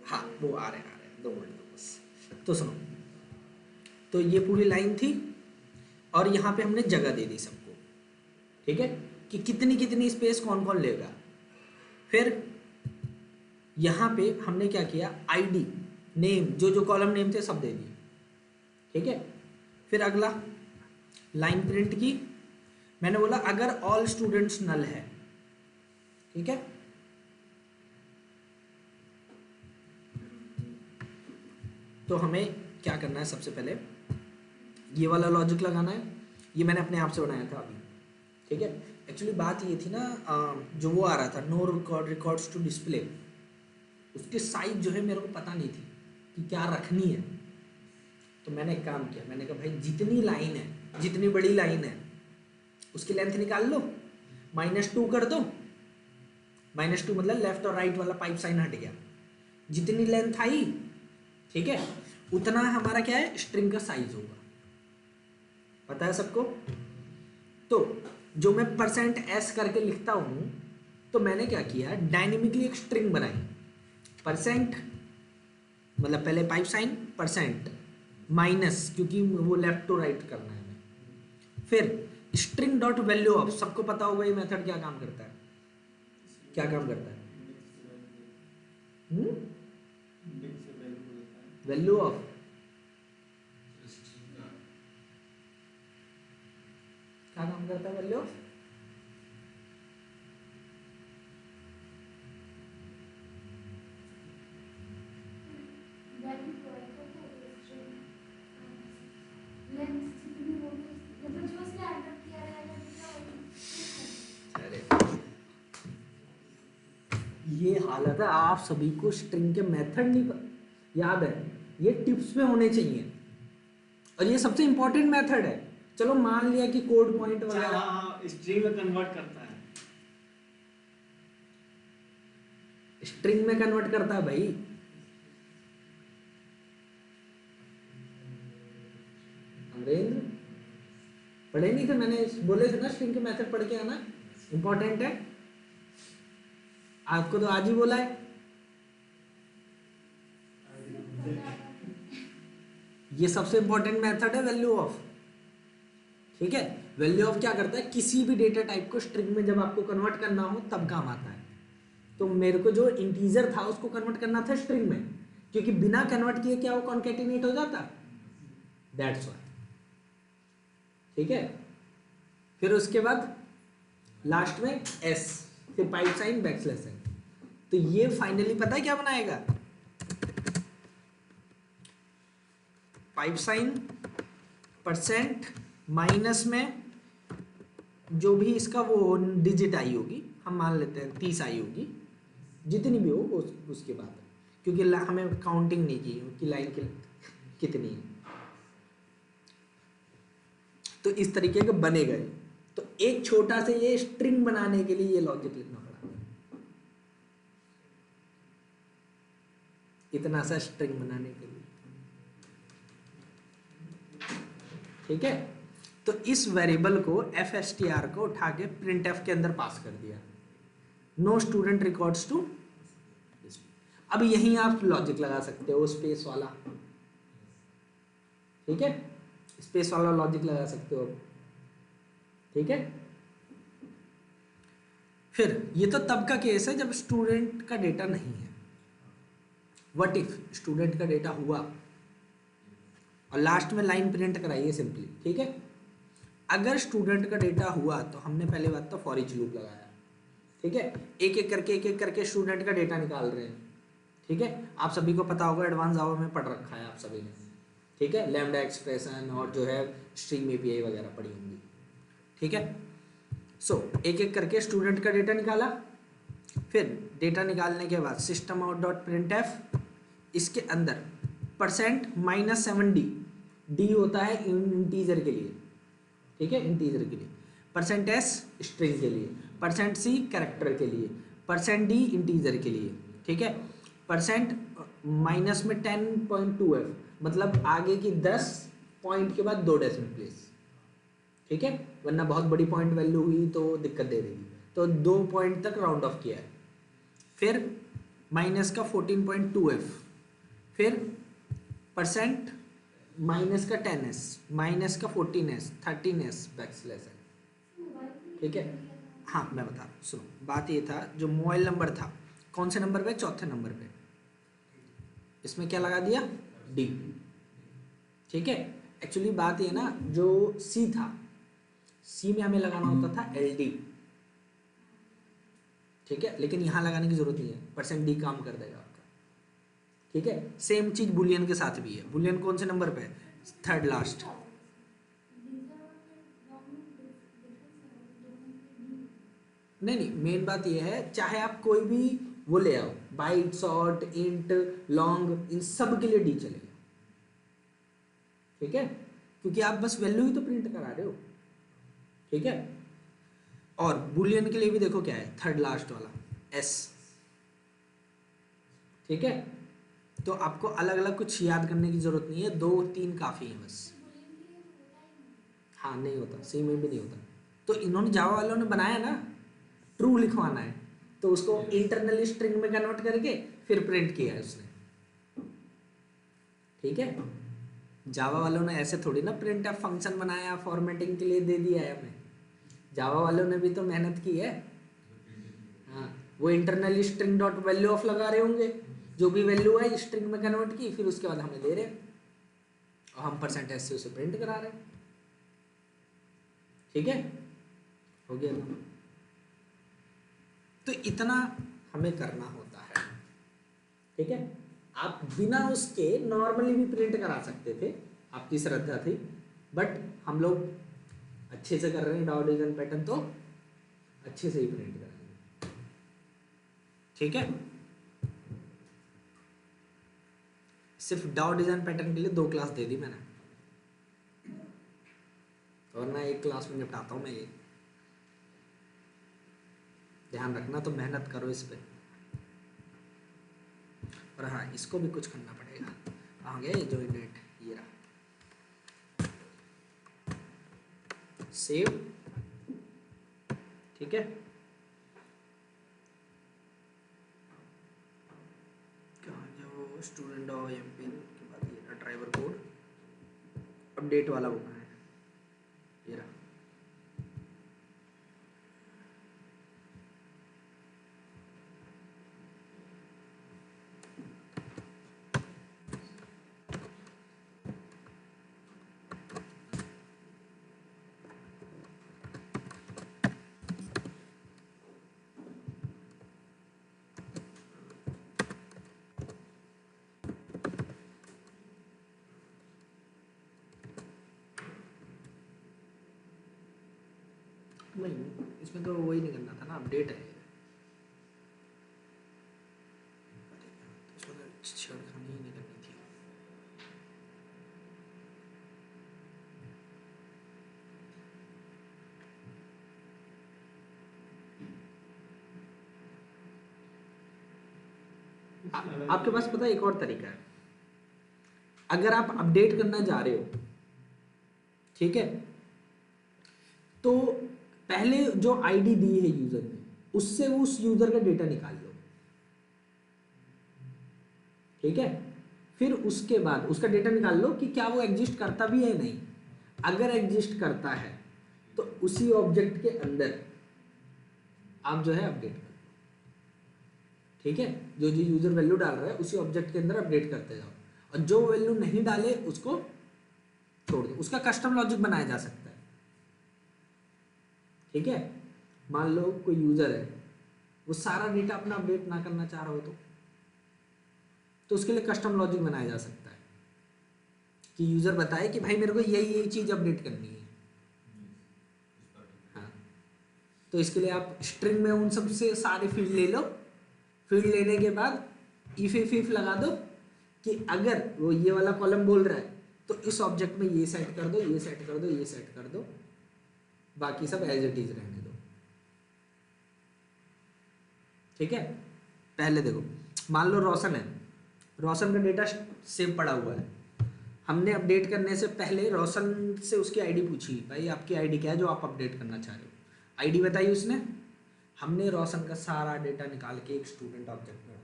हाँ वो आ रहे हैं 2 मिनट बस। तो सुनो, तो ये पूरी लाइन थी और यहाँ पे हमने जगह दे दी सबको, ठीक है, कि कितनी कितनी स्पेस कौन कौन लेगा। फिर यहाँ पे हमने क्या किया, आईडी नेम, जो जो कॉलम नेम थे सब दे दिए, ठीक है। फिर अगला लाइन प्रिंट की, मैंने बोला अगर ऑल स्टूडेंट्स नल है, ठीक है, तो हमें क्या करना है, सबसे पहले ये वाला लॉजिक लगाना है। ये मैंने अपने आप से बनाया था अभी, ठीक है। एक्चुअली बात ये थी ना, जो वो आ रहा था नो रिकॉर्ड्स टू डिस्प्ले, उसकी साइज जो है मेरे को पता नहीं थी कि क्या रखनी है। तो मैंने एक काम किया, मैंने कहा भाई जितनी लाइन है, जितनी बड़ी लाइन है उसकी लेंथ निकाल लो, -2 कर दो। -2 मतलब लेफ्ट और राइट वाला पाइप साइन हट गया। जितनी लेंथ आई ठीक है, उतना हमारा क्या है स्ट्रिंग का साइज होगा, पता है सबको। तो जो मैं परसेंट एस करके लिखता हूं, तो मैंने क्या किया, डायनेमिकली एक स्ट्रिंग बनाई, परसेंट मतलब पहले पाइप साइन परसेंट माइनस, क्योंकि वो लेफ्ट टू राइट करना है हमें, फिर स्ट्रिंग डॉट वैल्यू ऑफ, सबको पता होगा ये मेथड क्या काम करता है, क्या काम करता है, वैल्यू ऑफ, क्या काम करता है वैल्यू ऑफ, ये हालत है, आप सभी को स्ट्रिंग के मेथड नहीं याद है, ये टिप्स में होने चाहिए, और ये सबसे इंपॉर्टेंट मेथड है। चलो मान लिया कि कोड पॉइंट वगैरह, हाँ स्ट्रिंग में कन्वर्ट करता है, स्ट्रिंग में कन्वर्ट करता है भाई, अमरेंद्र पढ़े नहीं थे, मैंने बोले थे ना स्ट्रिंग के मेथड पढ़ के आना इंपॉर्टेंट है, आपको तो आज ही बोला है। ये सबसे इंपॉर्टेंट मेथड है वैल्यू ऑफ, ठीक है। वैल्यू ऑफ क्या करता है, किसी भी डेटा टाइप को स्ट्रिंग में जब आपको कन्वर्ट करना हो तब काम आता है। तो मेरे को जो इंटीजर था उसको कन्वर्ट करना था स्ट्रिंग में, क्योंकि बिना कन्वर्ट किए क्या वो कॉन्केटिनेट हो जाता, दैट्स व्हाई, ठीक है। फिर उसके बाद लास्ट में एस, फिर पाइप साइन बैकस्लैश है, तो ये फाइनली पता है क्या बनाएगा, पाइप साइन परसेंट माइनस में जो भी इसका वो डिजिट आई होगी, हम मान लेते हैं 30 आई होगी, जितनी भी हो उसके बाद, क्योंकि हमें काउंटिंग नहीं की कि लाइन कितनी है, तो इस तरीके के बने गए। तो एक छोटा से ये स्ट्रिंग बनाने के लिए ये लॉजिक लिखना पड़ा, इतना सा स्ट्रिंग बनाने के लिए, ठीक है। तो इस वेरिएबल को FSTR को उठा के printf के अंदर पास कर दिया, नो स्टूडेंट रिकॉर्ड्स टू। अब यहीं आप लॉजिक लगा सकते हो स्पेस वाला, ठीक है, स्पेस वाला लॉजिक लगा सकते हो, ठीक है। फिर ये तो तब का केस है जब स्टूडेंट का डेटा नहीं है, व्हाट इफ स्टूडेंट का डेटा हुआ और लास्ट में लाइन प्रिंट कराइए सिंपली, ठीक है। अगर स्टूडेंट का डेटा हुआ तो हमने पहले बात तो फॉर ईच लूप लगाया, ठीक है, एक एक करके स्टूडेंट का डेटा निकाल रहे हैं, ठीक है। आप सभी को पता होगा, एडवांस जावा में पढ़ रखा है आप सभी ने, ठीक है, लैम्डा एक्सप्रेशन और जो है स्ट्रीम एपीआई वगैरह पढ़ी होंगी, ठीक है। सो एक एक करके स्टूडेंट का डेटा निकाला, फिर डेटा निकालने के बाद system out dot print F, इसके अंदर परसेंट -7d, डी होता है इंटीजर के लिए, ठीक है, इंटीजर के लिए, परसेंट एस स्ट्रिंग के लिए, परसेंट सी कैरेक्टर के लिए, परसेंट डी इंटीजर के लिए, ठीक है, परसेंट माइनस में 10.2f, मतलब आगे की 10 पॉइंट के बाद 2 डेसिमल प्लेस, ठीक है, वरना बहुत बड़ी पॉइंट वैल्यू हुई तो दिक्कत दे देगी, तो 2 पॉइंट तक राउंड ऑफ किया है। फिर माइनस का 14.2f, फिर परसेंट माइनस का 10s, माइनस का 14s, 13s बैकस्लैश है, ठीक है। हाँ मैं बता रहा हूँ, सुनो, बात ये था, जो मोबाइल नंबर था कौन से नंबर पे, चौथे नंबर पे, इसमें क्या लगा दिया, डी, ठीक है। एक्चुअली बात ये ना, जो सी था, सी में हमें लगाना होता था LD, ठीक है, लेकिन यहाँ लगाने की जरूरत नहीं है, परसेंट डी काम कर देगा आपका, ठीक है। सेम चीज बुलियन के साथ भी है, बुलियन कौन से नंबर पे, थर्ड लास्ट, नहीं मेन बात ये है, चाहे आप कोई भी वो ले आओ, बाइट शॉर्ट इंट लॉन्ग, इन सब के लिए डी चलेगा, ठीक है, क्योंकि आप बस वैल्यू ही तो प्रिंट करा रहे हो, ठीक है। और बुलियन के लिए भी देखो क्या है, थर्ड लास्ट वाला S, ठीक है। तो आपको अलग अलग कुछ याद करने की जरूरत नहीं है, 2-3 काफ़ी है बस। हाँ नहीं होता, सी में भी नहीं होता। तो इन्होंने जावा वालों ने बनाया ना, ट्रू लिखवाना है, तो उसको इंटरनली स्ट्रिंग में कन्वर्ट करके फिर प्रिंट किया है उसने। ठीक है, जावा वालों ने ऐसे थोड़ी ना प्रिंट एफ फंक्शन बनाया फॉर्मेटिंग के लिए दे दिया है हमें, जावा वालों ने भी तो मेहनत की है। हाँ, वो internally string dot value of लगा रहे होंगे, जो भी वैल्यू है स्ट्रिंग में कन्वर्ट की, फिर उसके बाद हमें दे रहे हैं और हम % से उसे प्रिंट करा रहे हैं। ठीक है, हो गया ना। तो इतना हमें करना होता है। ठीक है, आप बिना उसके नॉर्मली भी प्रिंट करा सकते थे, आपकी श्रद्धा थी, बट हम लोग अच्छे से कर रहे हैं, डाउ डिवीजन पैटर्न तो अच्छे से ही प्रिंट करेंगे। ठीक है, सिर्फ डाउ डिजाइन पैटर्न के लिए 2 क्लास दे दी मैंने, और मैं 1 क्लास में निपटाता हूँ मैं ये, ध्यान रखना। तो मेहनत करो इस पे। और हाँ, इसको भी कुछ करना पड़ेगा। कहाँ गया ये जॉइन डेट, ये रहा, सेव। ठीक है, कहाँ गया वो स्टूडेंट और एमपी के बाद ये रहा ड्राइवर कोड, अपडेट वाला होना है, ये रहा। नहीं, इसमें तो वही नहीं करना था ना, अपडेट है, इसमें तो छेड़खानी ही नहीं करनी थी। आपके पास पता है एक और तरीका है, अगर आप अपडेट करना जा रहे हो, ठीक है, तो पहले जो आईडी दी है यूजर ने, उससे उस यूजर का डेटा निकाल लो। ठीक है, फिर उसके बाद उसका डेटा निकाल लो कि क्या वो एग्जिस्ट करता भी है नहीं। अगर एग्जिस्ट करता है तो उसी ऑब्जेक्ट के अंदर आप जो है अपडेट कर। ठीक है, जो जो यूजर वैल्यू डाल रहा है उसी ऑब्जेक्ट के अंदर अपडेट करते जाओ, और जो वैल्यू नहीं डाले उसको छोड़ दो। उसका कस्टम लॉजिक बनाया जा सकता है। ठीक है, मान लो कोई यूजर है, वो सारा डेटा अपना अपडेट ना करना चाह रहा हो तो उसके लिए कस्टम लॉजिक बनाया जा सकता है कि यूजर बताए कि भाई मेरे को यही चीज अपडेट करनी है। हाँ, तो इसके लिए आप स्ट्रिंग में उन सब से सारे फील्ड ले लो, फील्ड लेने के बाद इफ लगा दो कि अगर वो ये वाला कॉलम बोल रहा है तो इस ऑब्जेक्ट में ये सेट कर दो, ये सेट कर दो, ये सेट कर दो, बाकी सब एज इट इज रहने दो। ठीक है, पहले देखो, मान लो रोशन है, रोशन का डेटा सेव पड़ा हुआ है, हमने अपडेट करने से पहले रोशन से उसकी आईडी पूछी, भाई आपकी आईडी क्या है जो आप अपडेट करना चाह रहे हो। आईडी बताई उसने, हमने रोशन का सारा डेटा निकाल के एक स्टूडेंट ऑब्जेक्ट में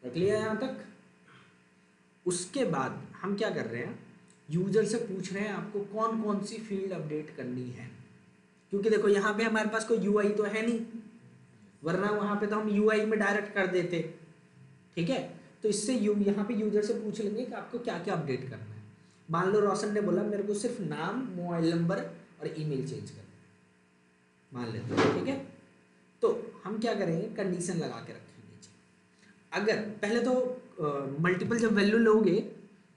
रख लिया यहाँ तक। उसके बाद हम क्या कर रहे हैं, यूजर से पूछ रहे हैं आपको कौन कौन सी फील्ड अपडेट करनी है, क्योंकि देखो यहाँ पे हमारे पास कोई यूआई तो है नहीं, वरना वहाँ पे तो हम यूआई में डायरेक्ट कर देते। ठीक है, तो इससे यहाँ पे यूजर से पूछ लेंगे कि आपको क्या क्या अपडेट करना है। मान लो रोशन ने बोला मेरे को सिर्फ नाम, मोबाइल नंबर और ईमेल चेंज करना है, मान लेते हैं। ठीक है, तो हम क्या करेंगे, कंडीशन लगा के रखेंगे। अगर पहले तो मल्टीपल जब वैल्यू लोगे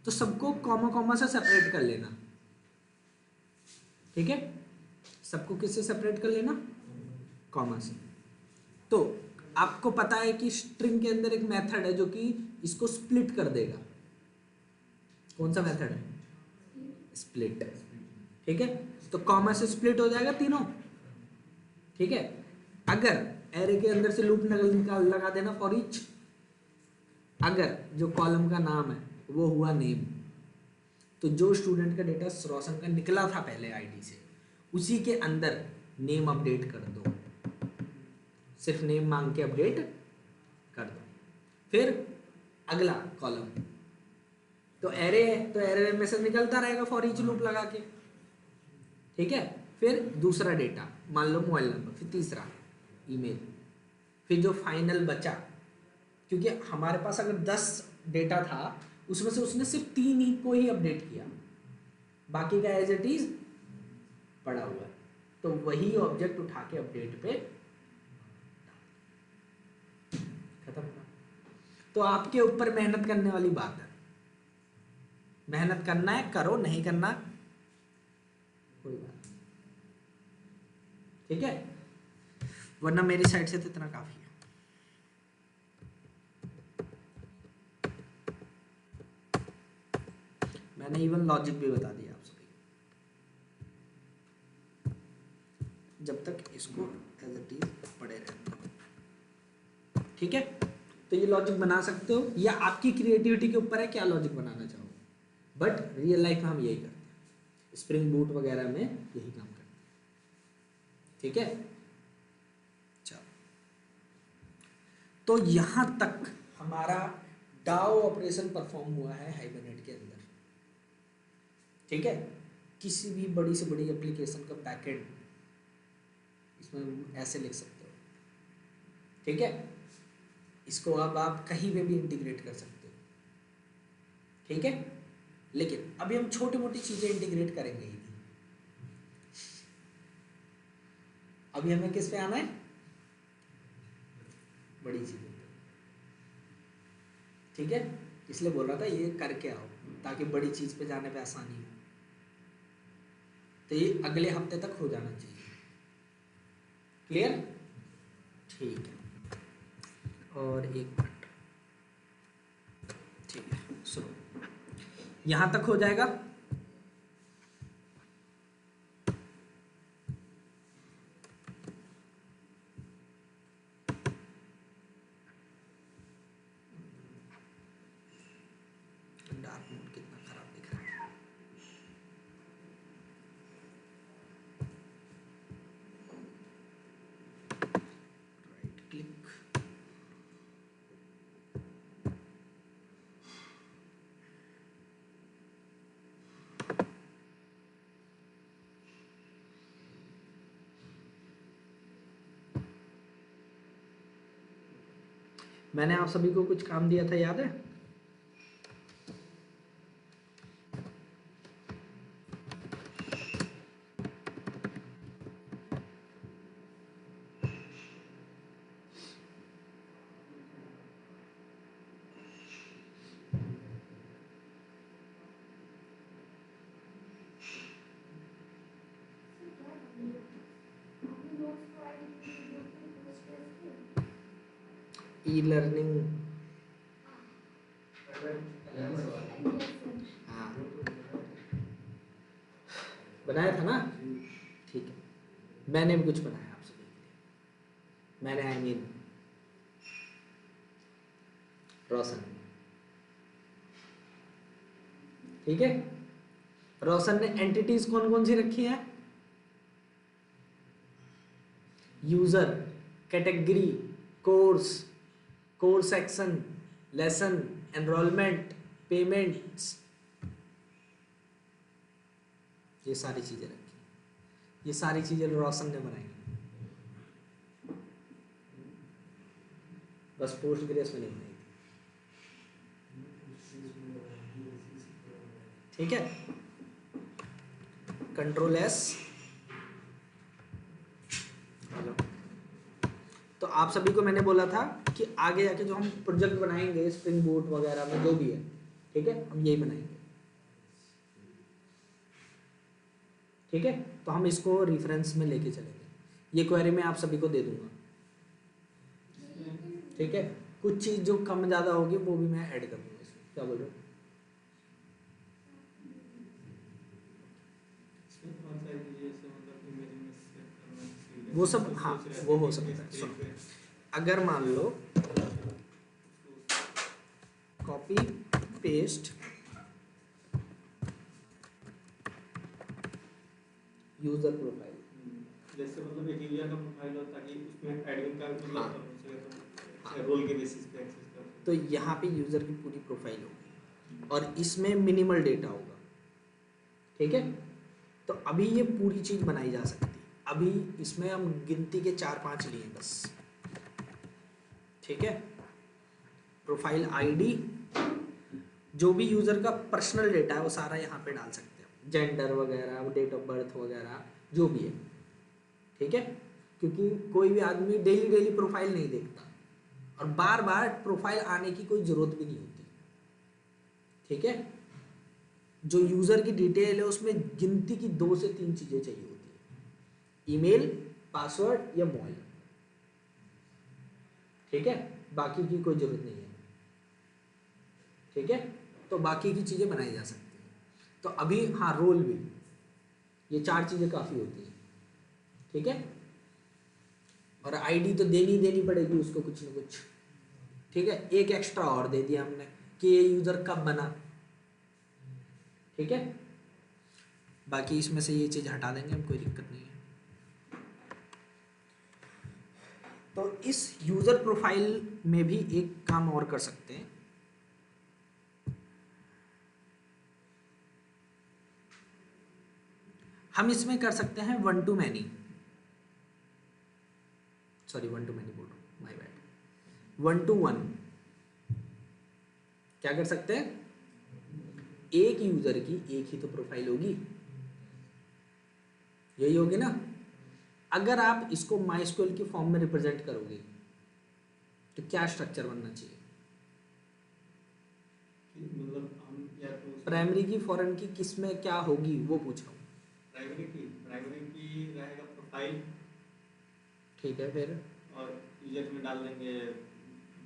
तो सबको कॉमा कॉमा से सेपरेट कर लेना। ठीक है, सबको किससे सेपरेट कर लेना, कॉमा से। तो आपको पता है कि स्ट्रिंग के अंदर एक मेथड है जो कि इसको स्प्लिट कर देगा। कौन सा मेथड है, स्प्लिट। ठीक है, तो कॉमा से स्प्लिट हो जाएगा तीनों। ठीक है, अगर एरे के अंदर से लूप निकाल लगा देना फॉर ईच, अगर जो कॉलम का नाम है वो हुआ नेम, तो जो स्टूडेंट का डेटा रोशन का निकला था पहले आईडी से, उसी के अंदर नेम अपडेट कर दो, सिर्फ नेम मांग के अपडेट कर दो। फिर अगला कॉलम तो एरे है, तो एरे में से निकलता रहेगा फॉर ईच लूप लगा के, ठीक है। फिर दूसरा डेटा मान लो मोबाइल नंबर, फिर तीसरा ईमेल, फिर जो फाइनल बचा, क्योंकि हमारे पास अगर 10 डेटा था उसमें से उसने सिर्फ 3 ही को ही अपडेट किया, बाकी का एज इट इज पड़ा हुआ है, तो वही ऑब्जेक्ट उठा के अपडेट पे खत्म। तो आपके ऊपर मेहनत करने वाली बात है, मेहनत करना है करो, नहीं करना कोई बात नहीं, ठीक है। वरना मेरी साइड से तो इतना काफी है। मैंने इवन लॉजिक भी बता दिया आप सभी, जब तक इसको एज इट इज पढ़े रहते हो, ठीक है। तो ये लॉजिक बना सकते हो, या आपकी क्रिएटिविटी के ऊपर है क्या लॉजिक बनाना चाहो, बट रियल लाइफ में हम यही करते हैं, स्प्रिंग बूट वगैरह में यही काम करते हैं, ठीक है। चलो, तो यहां तक हमारा डाओ ऑपरेशन परफॉर्म हुआ है हाइबरनेट के अंदर, ठीक है। किसी भी बड़ी से बड़ी एप्लीकेशन का बैकएंड इसमें ऐसे लिख सकते हो, ठीक है। इसको अब आप कहीं पे भी इंटीग्रेट कर सकते हो, ठीक है। लेकिन अभी हम छोटी मोटी चीजें इंटीग्रेट करेंगे ही नहीं, अभी हमें किस पे आना है, बड़ी चीजें, ठीक है। इसलिए बोल रहा था ये करके आओ ताकि बड़ी चीज पे जाने पे आसानी हो, तो ये अगले हफ्ते तक हो जाना चाहिए, क्लियर, ठीक है। और एक मिनट, ठीक है, सुनो, यहां तक हो जाएगा। डार्क मोड कितना खराब दिख रहा है, राइट क्लिक, मैंने आप सभी को कुछ काम दिया था, याद है। ई लर्निंग, हाँ बनाया था ना, ठीक है। मैंने भी कुछ बनाया आप सभी के लिए, मैंने आई मीन रोशन, ठीक है। रोशन ने एंटिटीज कौन कौन सी रखी है, user, category, course, course section, lesson, enrolment, payments, ये सारी चीजें रखी, ये सारी चीजें रोशन ने बनाई, बस पोस्ट ग्रेस में नहीं बनाई थी, ठीक है। कंट्रोल एस, तो आप सभी को मैंने बोला था कि आगे जाके जो हम प्रोजेक्ट बनाएंगे स्प्रिंग बूट वगैरह में जो भी है, ठीक है, हम यही बनाएंगे, ठीक है। तो हम इसको रेफरेंस में लेके चलेंगे, ये क्वेरी मैं आप सभी को दे दूंगा, ठीक है। कुछ चीज जो कम ज्यादा होगी वो भी मैं ऐड कर दूंगा इसमें, क्या बोल रहे हो। वो सब हाँ वो हो सकता है। सुनो, अगर मान लो पेस्ट यूजर प्रोफाइल। जैसे मतलब एक यूजर का प्रोफाइल होता है कि उसमें एडमिन का मतलब हाँ। हो सके तो रोल के बेसिस पे एक्सेस कर तो यहाँ पे यूजर की पूरी प्रोफाइल होगी और इसमें मिनिमल डेटा होगा, ठीक है। तो अभी ये पूरी चीज बनाई जा सकती है। अभी इसमें हम गिनती के 4-5 लिए बस, ठीक है। प्रोफाइल आईडी, जो भी यूजर का पर्सनल डेटा है वो सारा यहाँ पे डाल सकते हैं, जेंडर वगैरह, डेट ऑफ बर्थ वगैरह जो भी है, ठीक है। क्योंकि कोई भी आदमी डेली डेली प्रोफाइल नहीं देखता और बार बार प्रोफाइल आने की कोई ज़रूरत भी नहीं होती, ठीक है। जो यूज़र की डिटेल है उसमें गिनती की 2 से 3 चीज़ें चाहिए होती है, ईमेल, पासवर्ड या मोबाइल, ठीक है। बाकी की कोई ज़रूरत नहीं है, ठीक है। तो बाकी की चीज़ें बनाई जा सकती हैं। तो अभी हाँ, रोल भी, ये 4 चीज़ें काफ़ी होती हैं, ठीक है। और आईडी तो देनी पड़ेगी उसको कुछ ना कुछ, ठीक है। एक एक्स्ट्रा और दे दिया हमने कि ये यूज़र कब बना, ठीक है। बाकी इसमें से ये चीज़ हटा देंगे हम, कोई दिक्कत नहीं है। तो इस यूज़र प्रोफाइल में भी एक काम और कर सकते हैं, हम इसमें कर सकते हैं वन टू मैनी बोल रहा हूँ, माय बैड, 1 to 1। क्या कर सकते हैं, एक यूजर की एक ही तो प्रोफाइल होगी, यही होगी ना। अगर आप इसको माइस्क्यूएल की फॉर्म में रिप्रेजेंट करोगे तो क्या स्ट्रक्चर बनना चाहिए, मतलब हम या तो प्राइमरी की फॉरेन की किस में क्या होगी वो पूछ रहा हूँ। प्राइमरी की रहेगा प्रोफाइल, ठीक है, फिर और यूजर में डाल देंगे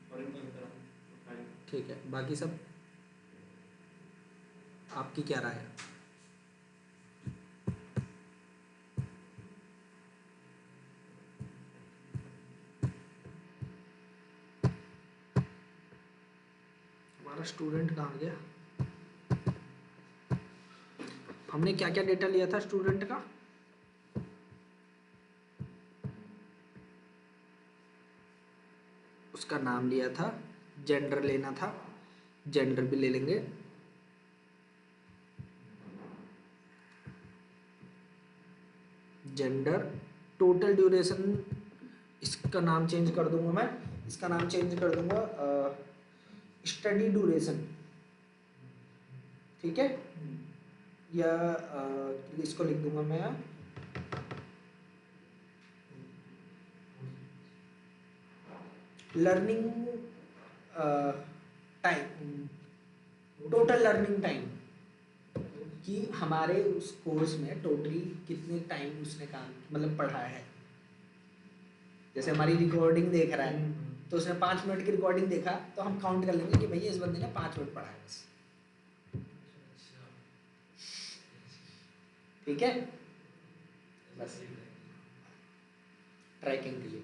फॉरेन की तरह प्रोफाइल, ठीक है। बाकी सब आपकी क्या राय है? हमारा स्टूडेंट कहाँ गया? हमने क्या क्या डेटा लिया था स्टूडेंट का? उसका नाम लिया था, जेंडर लेना था, जेंडर भी ले लेंगे, जेंडर, टोटल ड्यूरेशन, इसका नाम चेंज कर दूंगा मैं, इसका नाम चेंज कर दूंगा स्टडी ड्यूरेशन, ठीक है। या इसको लिख दूंगा मैं learning time, total learning time, कि हमारे उस कोर्स में टोटली कितने टाइम उसने काम मतलब पढ़ा है। जैसे हमारी रिकॉर्डिंग देख रहा है तो उसने 5 मिनट की रिकॉर्डिंग देखा तो हम काउंट कर लेंगे कि भैया इस बंदे ने 5 मिनट पढ़ा है बस, ठीक है। बस ट्रैकिंग के लिए,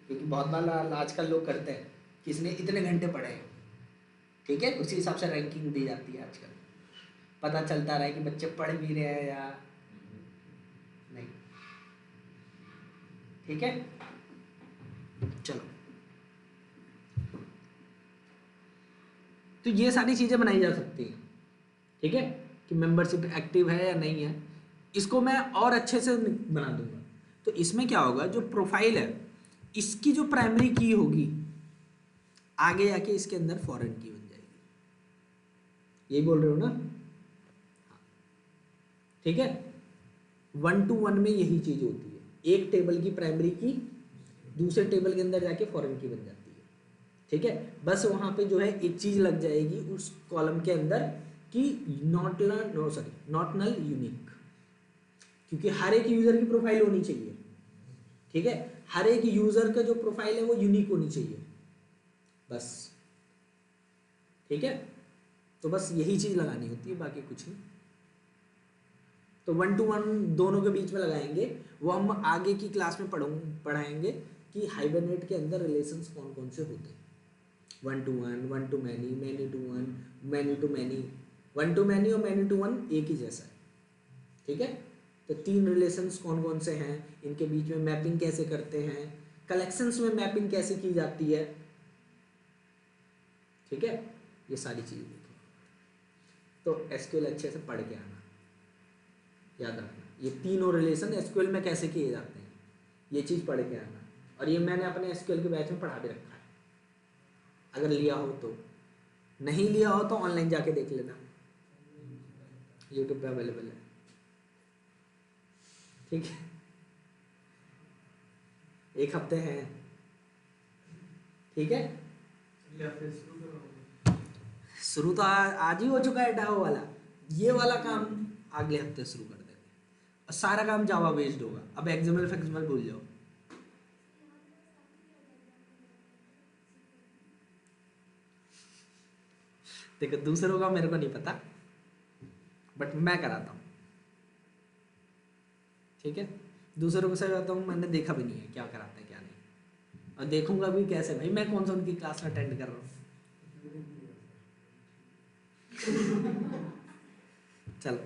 क्योंकि बहुत बार आजकल लोग करते हैं कि इसने इतने घंटे पढ़े हैं, ठीक है। उसी हिसाब से रैंकिंग दी जाती है आजकल, पता चलता रहा है कि बच्चे पढ़ भी रहे हैं या नहीं, ठीक है। चलो, तो ये सारी चीज़ें बनाई जा सकती हैं, ठीक है, कि मेंबरशिप एक्टिव है या नहीं है। इसको मैं और अच्छे से बना दूंगा। तो इसमें क्या होगा, जो प्रोफाइल है इसकी जो प्राइमरी की होगी आगे आके इसके अंदर फॉरेन की बन जाएगी, यही बोल रहे हो ना? ठीक है। 1 to 1 में यही चीज होती है, एक टेबल की प्राइमरी की दूसरे टेबल के अंदर जाके फॉरेन की बन जाती है, ठीक है। बस वहां पे जो है एक चीज लग जाएगी उस कॉलम के अंदर कि नॉट नल यूनिक, क्योंकि हर एक यूजर की प्रोफाइल होनी चाहिए, ठीक है। हर एक यूजर का जो प्रोफाइल है वो यूनिक होनी चाहिए बस, ठीक है। तो बस यही चीज लगानी होती है, बाकी कुछ नहीं। तो 1 to 1 दोनों के बीच में लगाएंगे, वो हम आगे की क्लास में पढ़ाएंगे कि हाइबरनेट के अंदर रिलेशंस कौन कौन से होते हैं। One to one, one to many, many to one, many to many. One to many और मैनी टू वन एक ही जैसा है, ठीक है। तो 3 रिलेशंस कौन कौन से हैं, इनके बीच में मैपिंग कैसे करते हैं, कलेक्शंस में मैपिंग कैसे की जाती है, ठीक है, ये सारी चीज़ें देखिए। तो एसक्यूएल अच्छे से पढ़ के आना, याद रखना ये तीनों रिलेशन एसक्यूएल में कैसे किए जाते हैं, ये चीज़ पढ़ के आना। और ये मैंने अपने एसक्यूएल के बैच में पढ़ा भी रखा है, अगर लिया हो तो। नहीं लिया हो तो ऑनलाइन जाके देख लेना, यूट्यूब पे अवेलेबल है, ठीक है। 1 हफ्ते हैं, ठीक है। या फिर शुरू करो। शुरू तो आज ही हो चुका है डाओ वाला, ये वाला काम अगले हफ्ते शुरू कर देंगे और सारा काम जावा बेस्ड होगा। अब एक्सएमएल फ्लेक्सिबल भूल जाओ। देखो दूसरों का मेरे को नहीं पता, बट मैं कराता हूँ, ठीक है। दूसरों को कराता हूँ, मैंने देखा भी नहीं है क्या कराते हैं क्या नहीं, और देखूंगा भी कैसे भाई, मैं कौन सा उनकी क्लास में अटेंड कर रहा हूँ। चलो